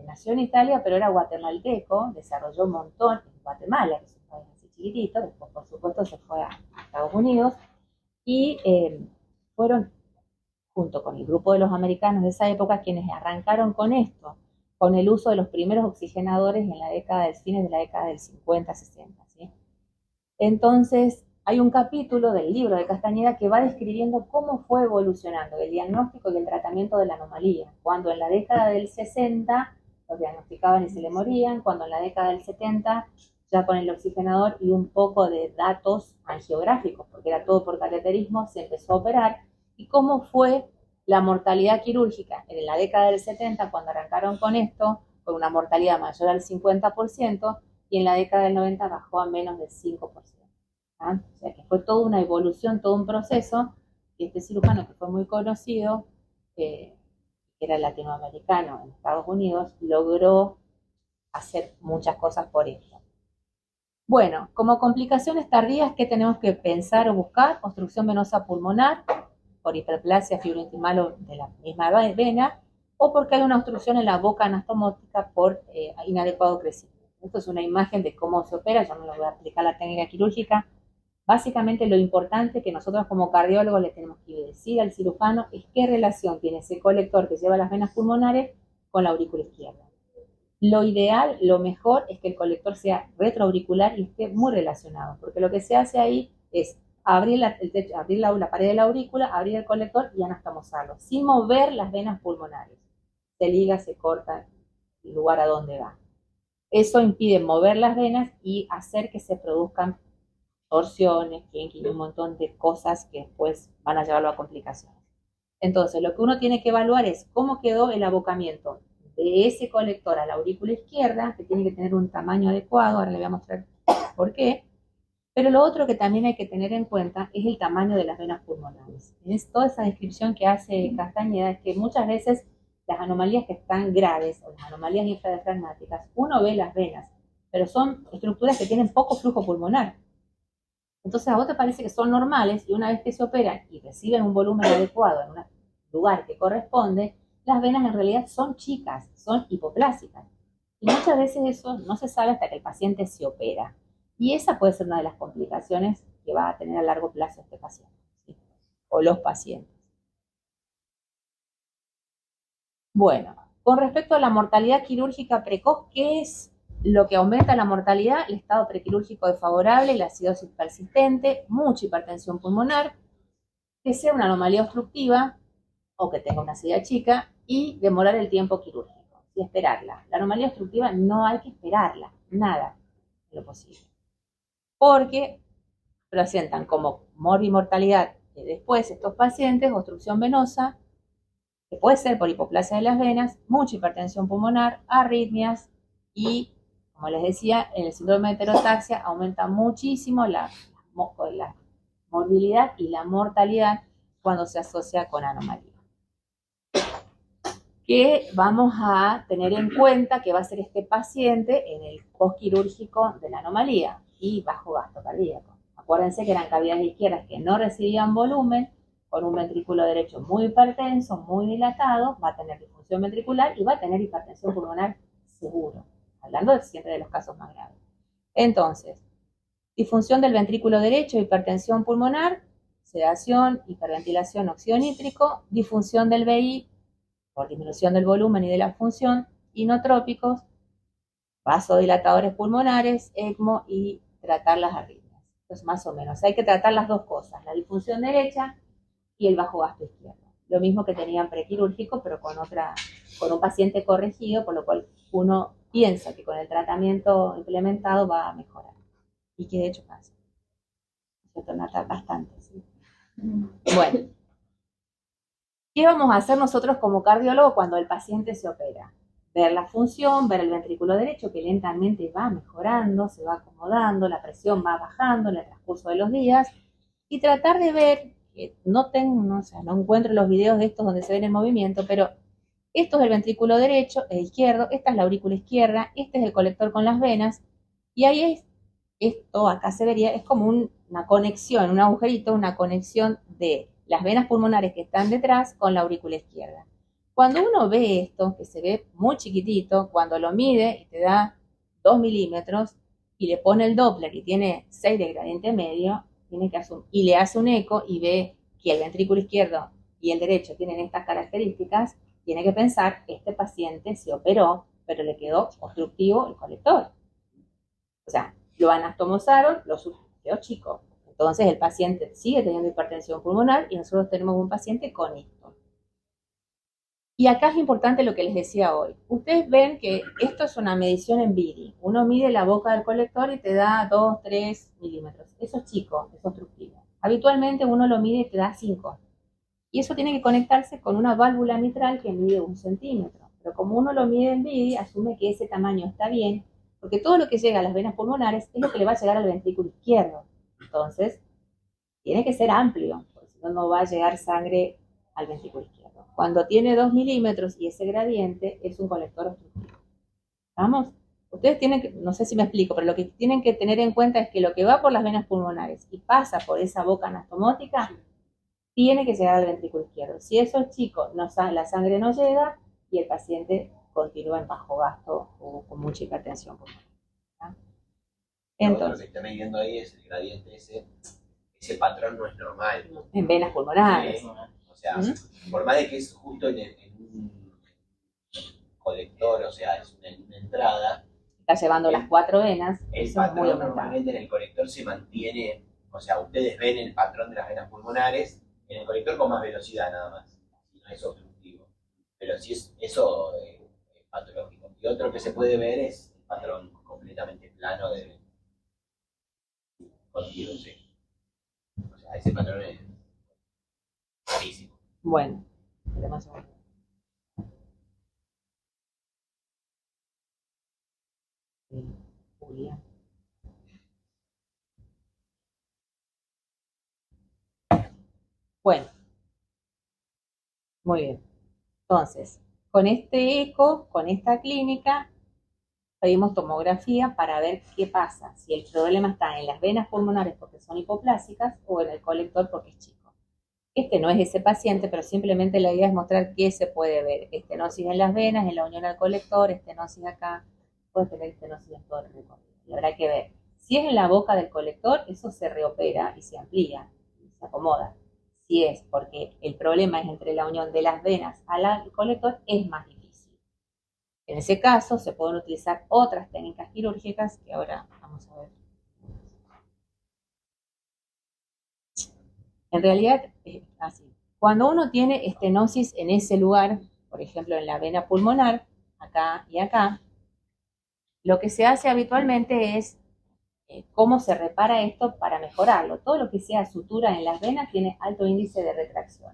nació en Italia, pero era guatemalteco, desarrolló un montón en Guatemala, que es un país así chiquitito, después por supuesto se fue a Estados Unidos, y fueron, junto con el grupo de los americanos de esa época, quienes arrancaron con esto, con el uso de los primeros oxigenadores en la década del fines de la década del 50, 60, ¿sí? Entonces, hay un capítulo del libro de Castañeda que va describiendo cómo fue evolucionando el diagnóstico y el tratamiento de la anomalía. Cuando en la década del 60 los diagnosticaban y se le morían, cuando en la década del 70 ya con el oxigenador y un poco de datos angiográficos, porque era todo por cateterismo, se empezó a operar, y cómo fue la mortalidad quirúrgica en la década del 70, cuando arrancaron con esto, con una mortalidad mayor al 50%, y en la década del 90 bajó a menos del 5%. ¿Ah? O sea que fue toda una evolución, todo un proceso, y este cirujano que fue muy conocido, que era latinoamericano en Estados Unidos, logró hacer muchas cosas por esto. Bueno, como complicaciones tardías, ¿qué tenemos que pensar o buscar? Obstrucción venosa pulmonar, por hiperplasia fibrointimal de la misma vena, o porque hay una obstrucción en la boca anastomótica por inadecuado crecimiento. Esto es una imagen de cómo se opera, yo no les voy a explicar la técnica quirúrgica. Básicamente lo importante que nosotros como cardiólogos le tenemos que decir al cirujano es qué relación tiene ese colector que lleva las venas pulmonares con la aurícula izquierda. Lo ideal, lo mejor es que el colector sea retroauricular y esté muy relacionado, porque lo que se hace ahí es abrir la pared de la aurícula, abrir el colector y anastomosarlo, sin mover las venas pulmonares. Se liga, se corta el lugar a donde va. Eso impide mover las venas y hacer que se produzcan torsiones, y un montón de cosas que después van a llevarlo a complicaciones. Entonces, lo que uno tiene que evaluar es cómo quedó el abocamiento de ese colector a la aurícula izquierda, que tiene que tener un tamaño adecuado, ahora le voy a mostrar por qué. Pero lo otro que también hay que tener en cuenta es el tamaño de las venas pulmonares. Es toda esa descripción que hace Castañeda, es que muchas veces las anomalías que están graves o las anomalías infradiafragmáticas, uno ve las venas, pero son estructuras que tienen poco flujo pulmonar. Entonces a vos te parece que son normales y una vez que se operan y reciben un volumen adecuado en un lugar que corresponde, las venas en realidad son chicas, son hipoplásicas. Y muchas veces eso no se sabe hasta que el paciente se opera. Y esa puede ser una de las complicaciones que va a tener a largo plazo este paciente, ¿sí? O los pacientes. Bueno, con respecto a la mortalidad quirúrgica precoz, ¿qué es lo que aumenta la mortalidad? El estado prequirúrgico desfavorable, la acidosis persistente, mucha hipertensión pulmonar, que sea una anomalía obstructiva o que tenga una acidez chica y demorar el tiempo quirúrgico y esperarla. La anomalía obstructiva no hay que esperarla, nada de lo posible. Porque presentan como mortalidad después estos pacientes, obstrucción venosa, que puede ser por hipoplasia de las venas, mucha hipertensión pulmonar, arritmias y, como les decía, en el síndrome de heterotaxia aumenta muchísimo la morbilidad y la mortalidad cuando se asocia con anomalía. Que vamos a tener en cuenta que va a ser este paciente en el postquirúrgico de la anomalía y bajo gasto cardíaco. Acuérdense que eran cavidades izquierdas que no recibían volumen, con un ventrículo derecho muy hipertenso, muy dilatado, va a tener disfunción ventricular y va a tener hipertensión pulmonar seguro, hablando siempre de los casos más graves. Entonces, disfunción del ventrículo derecho, hipertensión pulmonar, sedación, hiperventilación, óxido nítrico, disfunción del VI por disminución del volumen y de la función, inotrópicos, vasodilatadores pulmonares, ECMO y tratar las arritmias. Entonces, más o menos, hay que tratar las dos cosas, la disfunción derecha y el bajo gasto izquierdo. Lo mismo que tenían prequirúrgico, pero con un paciente corregido, por lo cual uno piensa que con el tratamiento implementado va a mejorar. Y que de hecho pasa. Se trata bastante, ¿sí? Bueno, ¿qué vamos a hacer nosotros como cardiólogos cuando el paciente se opera? Ver la función, ver el ventrículo derecho que lentamente va mejorando, se va acomodando, la presión va bajando en el transcurso de los días y tratar de ver, que no encuentro los videos de estos donde se ven en movimiento, pero esto es el ventrículo derecho, el izquierdo, esta es la aurícula izquierda, este es el colector con las venas y ahí es, esto acá se vería, es como una conexión, un agujerito, una conexión de las venas pulmonares que están detrás con la aurícula izquierda. Cuando uno ve esto, que se ve muy chiquitito, cuando lo mide y te da 2 milímetros y le pone el Doppler y tiene 6 de gradiente medio, tiene que y le hace un eco y ve que el ventrículo izquierdo y el derecho tienen estas características, tiene que pensar, este paciente se operó, pero le quedó obstructivo el colector. O sea, lo anastomosaron, lo quedó chico. Entonces el paciente sigue teniendo hipertensión pulmonar y nosotros tenemos un paciente con esto. Y acá es importante lo que les decía hoy. Ustedes ven que esto es una medición en Viri. Uno mide la boca del colector y te da 2, 3 milímetros. Eso es chico, es obstructivo. Habitualmente uno lo mide y te da 5. Y eso tiene que conectarse con una válvula mitral que mide 1 centímetro. Pero como uno lo mide en Viri, asume que ese tamaño está bien, porque todo lo que llega a las venas pulmonares es lo que le va a llegar al ventrículo izquierdo. Entonces, tiene que ser amplio, porque si no, no va a llegar sangre al ventrículo izquierdo. Cuando tiene 2 milímetros y ese gradiente es un colector obstructivo. ¿Vamos? Ustedes tienen que, no sé si me explico, pero lo que tienen que tener en cuenta es que lo que va por las venas pulmonares y pasa por esa boca anastomótica tiene que llegar al ventrículo izquierdo. Si eso es chico, la sangre no llega y el paciente continúa en bajo gasto o con mucha hipertensión pulmonar. Entonces, lo que está midiendo ahí es el gradiente ese patrón no es normal. En venas pulmonares. Sí. O sea, por más de que es justo en un colector, o sea, es una entrada. Está llevando las 4 venas. El patrón normalmente en el colector se mantiene, o sea, ustedes ven el patrón de las venas pulmonares en el colector con más velocidad nada más. Si no es obstructivo. Pero si es eso es patológico. Y otro que se puede ver es el patrón completamente plano de continuo, sí. O sea, ese patrón es rarísimo. Bueno, tenemos un... Julia. Bueno, muy bien. Entonces, con este eco, con esta clínica, pedimos tomografía para ver qué pasa, si el problema está en las venas pulmonares porque son hipoplásicas o en el colector porque es chico. Este no es ese paciente, pero simplemente la idea es mostrar qué se puede ver. Estenosis en las venas, en la unión al colector, estenosis acá, puede tener estenosis en todo el recorrido. Y habrá que ver. Si es en la boca del colector, eso se reopera y se amplía, y se acomoda. Si es porque el problema es entre la unión de las venas al colector, es más difícil. En ese caso, se pueden utilizar otras técnicas quirúrgicas que ahora vamos a ver. En realidad es así. Cuando uno tiene estenosis en ese lugar, por ejemplo en la vena pulmonar, acá y acá, lo que se hace habitualmente es cómo se repara esto para mejorarlo. Todo lo que sea sutura en las venas tiene alto índice de retracción.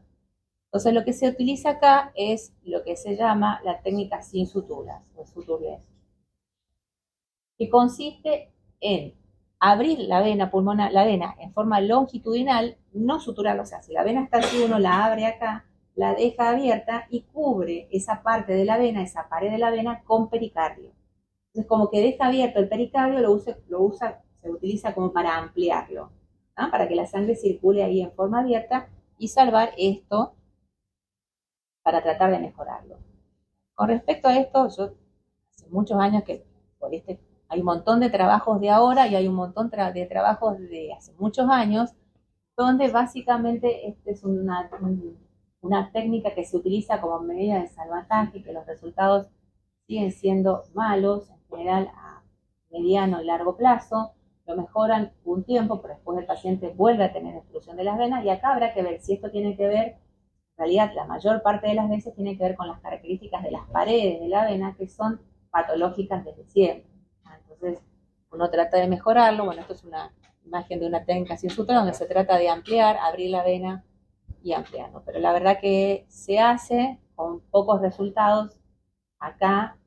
Entonces lo que se utiliza acá es lo que se llama la técnica sin suturas, o suturless, que consiste en abrir la vena pulmonar, la vena en forma longitudinal, no suturarla, o sea, si la vena está así, uno la abre acá, la deja abierta y cubre esa parte de la vena, esa pared de la vena con pericardio. Entonces, como que deja abierto el pericardio, se utiliza como para ampliarlo, ¿no? Para que la sangre circule ahí en forma abierta y salvar esto para tratar de mejorarlo. Con respecto a esto, yo hace muchos años que por hay un montón de trabajos de ahora y hay un montón de trabajos de hace muchos años, donde básicamente es una técnica que se utiliza como medida de salvataje, que los resultados siguen siendo malos, en general a mediano y largo plazo, lo mejoran un tiempo, pero después el paciente vuelve a tener obstrucción de las venas, y acá habrá que ver si esto tiene que ver, en realidad la mayor parte de las veces tiene que ver con las características de las paredes de la vena, que son patológicas desde siempre. Entonces, uno trata de mejorarlo. Bueno, esto es una imagen de una técnica sin sutura donde se trata de ampliar, abrir la vena y ampliarlo. Pero la verdad que se hace con pocos resultados acá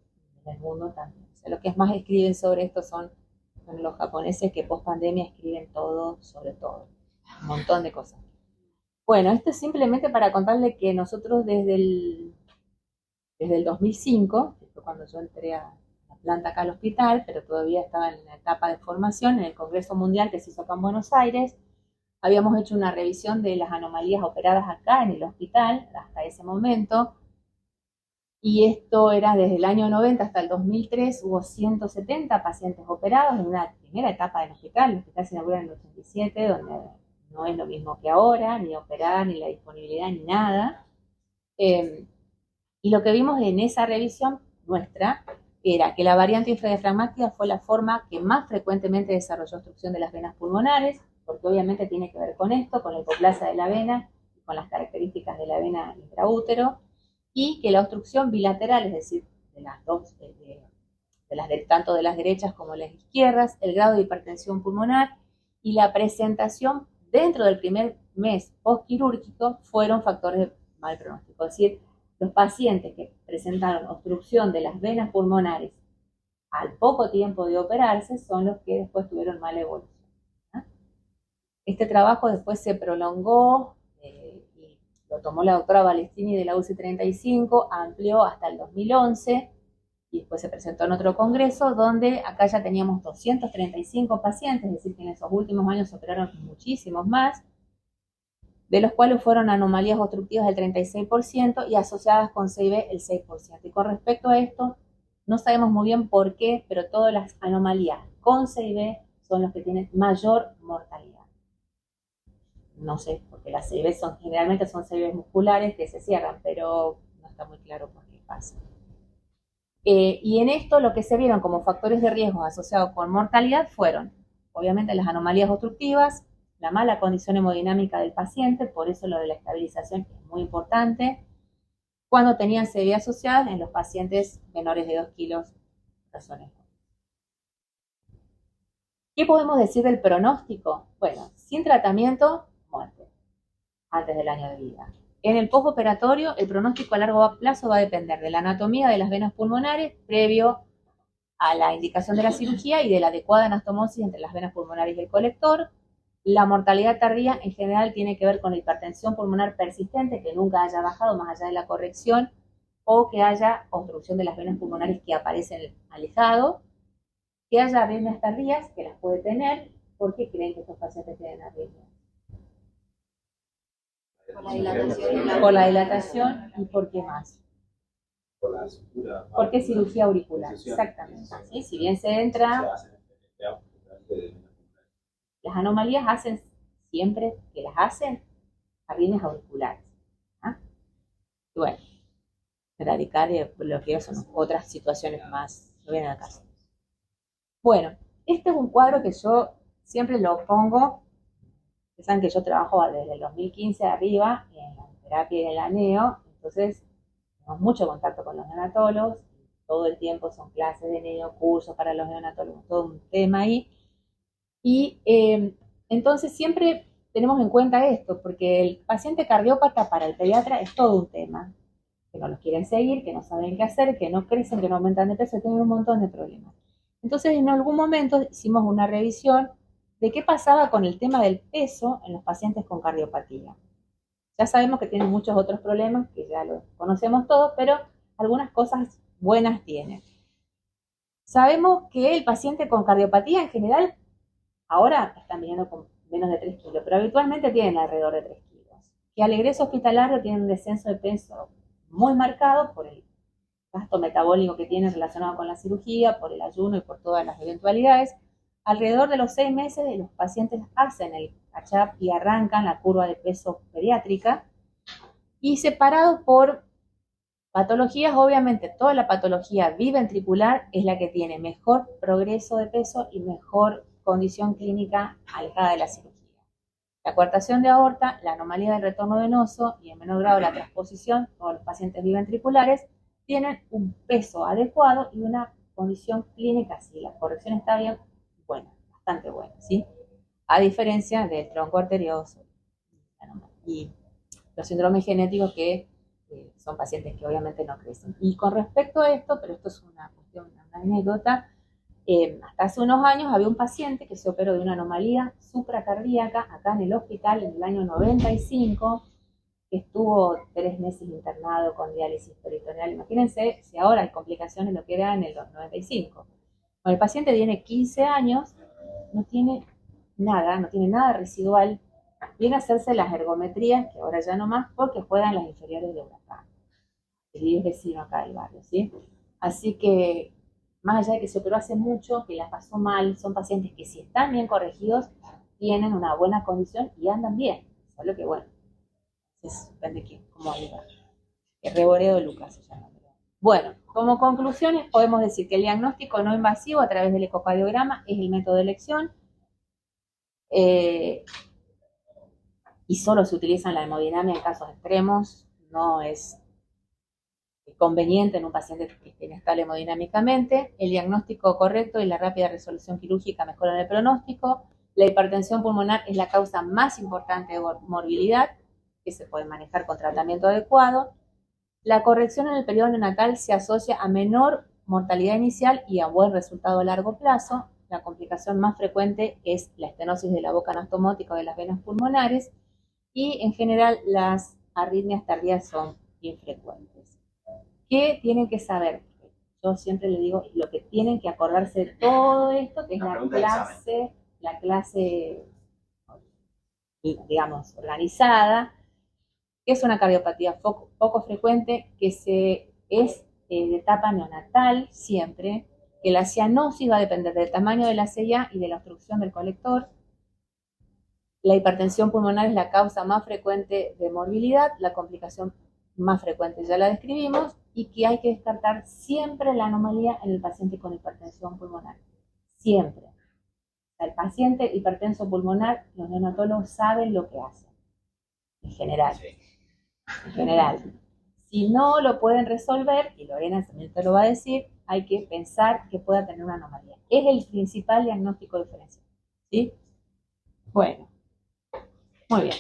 en el mundo también. O sea, lo que más escriben sobre esto son los japoneses, que post pandemia escriben todo sobre todo. Un montón de cosas. Bueno, esto es simplemente para contarle que nosotros desde el 2005, que fue cuando yo entré a la planta acá al hospital, pero todavía estaba en la etapa de formación, en el Congreso Mundial que se hizo acá en Buenos Aires, habíamos hecho una revisión de las anomalías operadas acá en el hospital hasta ese momento, y esto era desde el año 90 hasta el 2003, hubo 170 pacientes operados en una primera etapa del hospital. El hospital se inauguró en el 87, donde no es lo mismo que ahora, ni operar, ni la disponibilidad, ni nada. Y lo que vimos en esa revisión nuestra era que la variante infradiafragmática fue la forma que más frecuentemente desarrolló obstrucción de las venas pulmonares, porque obviamente tiene que ver con esto, con la hipoplasia de la vena, con las características de la vena intraútero, y que la obstrucción bilateral, es decir, de las dos, tanto de las derechas como de las izquierdas, el grado de hipertensión pulmonar y la presentación dentro del primer mes postquirúrgico fueron factores de mal pronóstico. Es decir, los pacientes que presentaron obstrucción de las venas pulmonares al poco tiempo de operarse son los que después tuvieron mala evolución. Este trabajo después se prolongó y lo tomó la doctora Balestrini de la UCI 35, amplió hasta el 2011 y después se presentó en otro congreso donde acá ya teníamos 235 pacientes, es decir, que en esos últimos años se operaron muchísimos más, de los cuales fueron anomalías obstructivas del 36% y asociadas con CIB el 6%. Y con respecto a esto, no sabemos muy bien por qué, pero todas las anomalías con CIB son los que tienen mayor mortalidad. No sé, porque las CIB generalmente son CIB musculares que se cierran, pero no está muy claro por qué pasa. Y en esto lo que se vieron como factores de riesgo asociados con mortalidad fueron, obviamente, las anomalías obstructivas, la mala condición hemodinámica del paciente, por eso lo de la estabilización es muy importante, cuando tenían CIB asociadas en los pacientes menores de 2 kilos personas. ¿Qué podemos decir del pronóstico? Bueno, sin tratamiento, muerte, antes del año de vida. En el postoperatorio, el pronóstico a largo plazo va a depender de la anatomía de las venas pulmonares previo a la indicación de la cirugía y de la adecuada anastomosis entre las venas pulmonares y el colector. La mortalidad tardía en general tiene que ver con la hipertensión pulmonar persistente que nunca haya bajado más allá de la corrección o que haya obstrucción de las venas pulmonares que aparecen alejado, que haya arritmias tardías, que las puede tener, porque creen que estos pacientes tienen arritmias. Por la dilatación y por qué más. Por la cintura. ¿Por qué cirugía auricular? Exactamente. ¿Sí? Si bien se entra, las anomalías hacen, siempre que las hacen, arritmias auriculares. ¿Ah? Y bueno, radical bloqueo son otras situaciones más, no vienen al caso. Bueno, este es un cuadro que yo siempre lo pongo. Saben que yo trabajo desde el 2015 arriba en la terapia y en la neo, entonces tenemos mucho contacto con los neonatólogos, todo el tiempo son clases de neo, cursos para los neonatólogos, todo un tema ahí. Y entonces siempre tenemos en cuenta esto, porque el paciente cardiópata para el pediatra es todo un tema, que no los quieren seguir, que no saben qué hacer, que no crecen, que no aumentan de peso, tienen un montón de problemas. Entonces en algún momento hicimos una revisión de qué pasaba con el tema del peso en los pacientes con cardiopatía. Ya sabemos que tienen muchos otros problemas, que ya los conocemos todos, pero algunas cosas buenas tienen. Sabemos que el paciente con cardiopatía en general, ahora están viniendo con menos de 3 kilos, pero habitualmente tienen alrededor de 3 kilos. Que al egreso hospitalario tienen un descenso de peso muy marcado por el gasto metabólico que tienen relacionado con la cirugía, por el ayuno y por todas las eventualidades. Alrededor de los 6 meses los pacientes hacen el catch-up y arrancan la curva de peso pediátrica y separados por patologías, obviamente toda la patología biventricular es la que tiene mejor progreso de peso y mejor condición clínica alejada de la cirugía. La coartación de aorta, la anomalía del retorno venoso y en menor grado la transposición, todos los pacientes biventriculares tienen un peso adecuado y una condición clínica, si la corrección está bien, buena, bastante buena, ¿sí? A diferencia del tronco arterioso y los síndromes genéticos que son pacientes que obviamente no crecen. Y con respecto a esto, pero esto es una cuestión, una anécdota, hasta hace unos años había un paciente que se operó de una anomalía supracardíaca acá en el hospital en el año 95, que estuvo 3 meses internado con diálisis peritoneal. Imagínense si ahora hay complicaciones lo que era en el 95. Bueno, el paciente tiene 15 años, no tiene nada residual, viene a hacerse las ergometrías, que ahora ya no más, porque juegan las inferiores de Huracán. El vecino acá del barrio, ¿sí? Así que, más allá de que se operó hace mucho, que la pasó mal, son pacientes que si están bien corregidos, tienen una buena condición y andan bien. Solo que bueno, depende de quién, cómo ayuda. El reboreo de Lucas se llama. Bueno, como conclusiones podemos decir que el diagnóstico no invasivo a través del ecocardiograma es el método de elección y solo se utiliza en la hemodinamia en casos extremos, no es conveniente en un paciente que esté inestable hemodinámicamente. El diagnóstico correcto y la rápida resolución quirúrgica mejoran el pronóstico. La hipertensión pulmonar es la causa más importante de morbilidad, que se puede manejar con tratamiento adecuado. La corrección en el periodo neonatal se asocia a menor mortalidad inicial y a buen resultado a largo plazo. La complicación más frecuente es la estenosis de la boca anastomótica o de las venas pulmonares y en general las arritmias tardías son infrecuentes. ¿Qué tienen que saber? Yo siempre les digo lo que tienen que acordarse de todo esto, que es la clase, digamos, organizada, que es una cardiopatía poco frecuente, que es de etapa neonatal siempre, que la cianosis va a depender del tamaño de la CIA y de la obstrucción del colector. La hipertensión pulmonar es la causa más frecuente de morbilidad, la complicación más frecuente ya la describimos, y que hay que descartar siempre la anomalía en el paciente con hipertensión pulmonar. Siempre. El paciente hipertenso pulmonar, los neonatólogos saben lo que hacen. En general. En general. Si no lo pueden resolver, y Lorena también te lo va a decir, hay que pensar que pueda tener una anomalía. Es el principal diagnóstico diferencial. ¿Sí? Bueno, muy bien.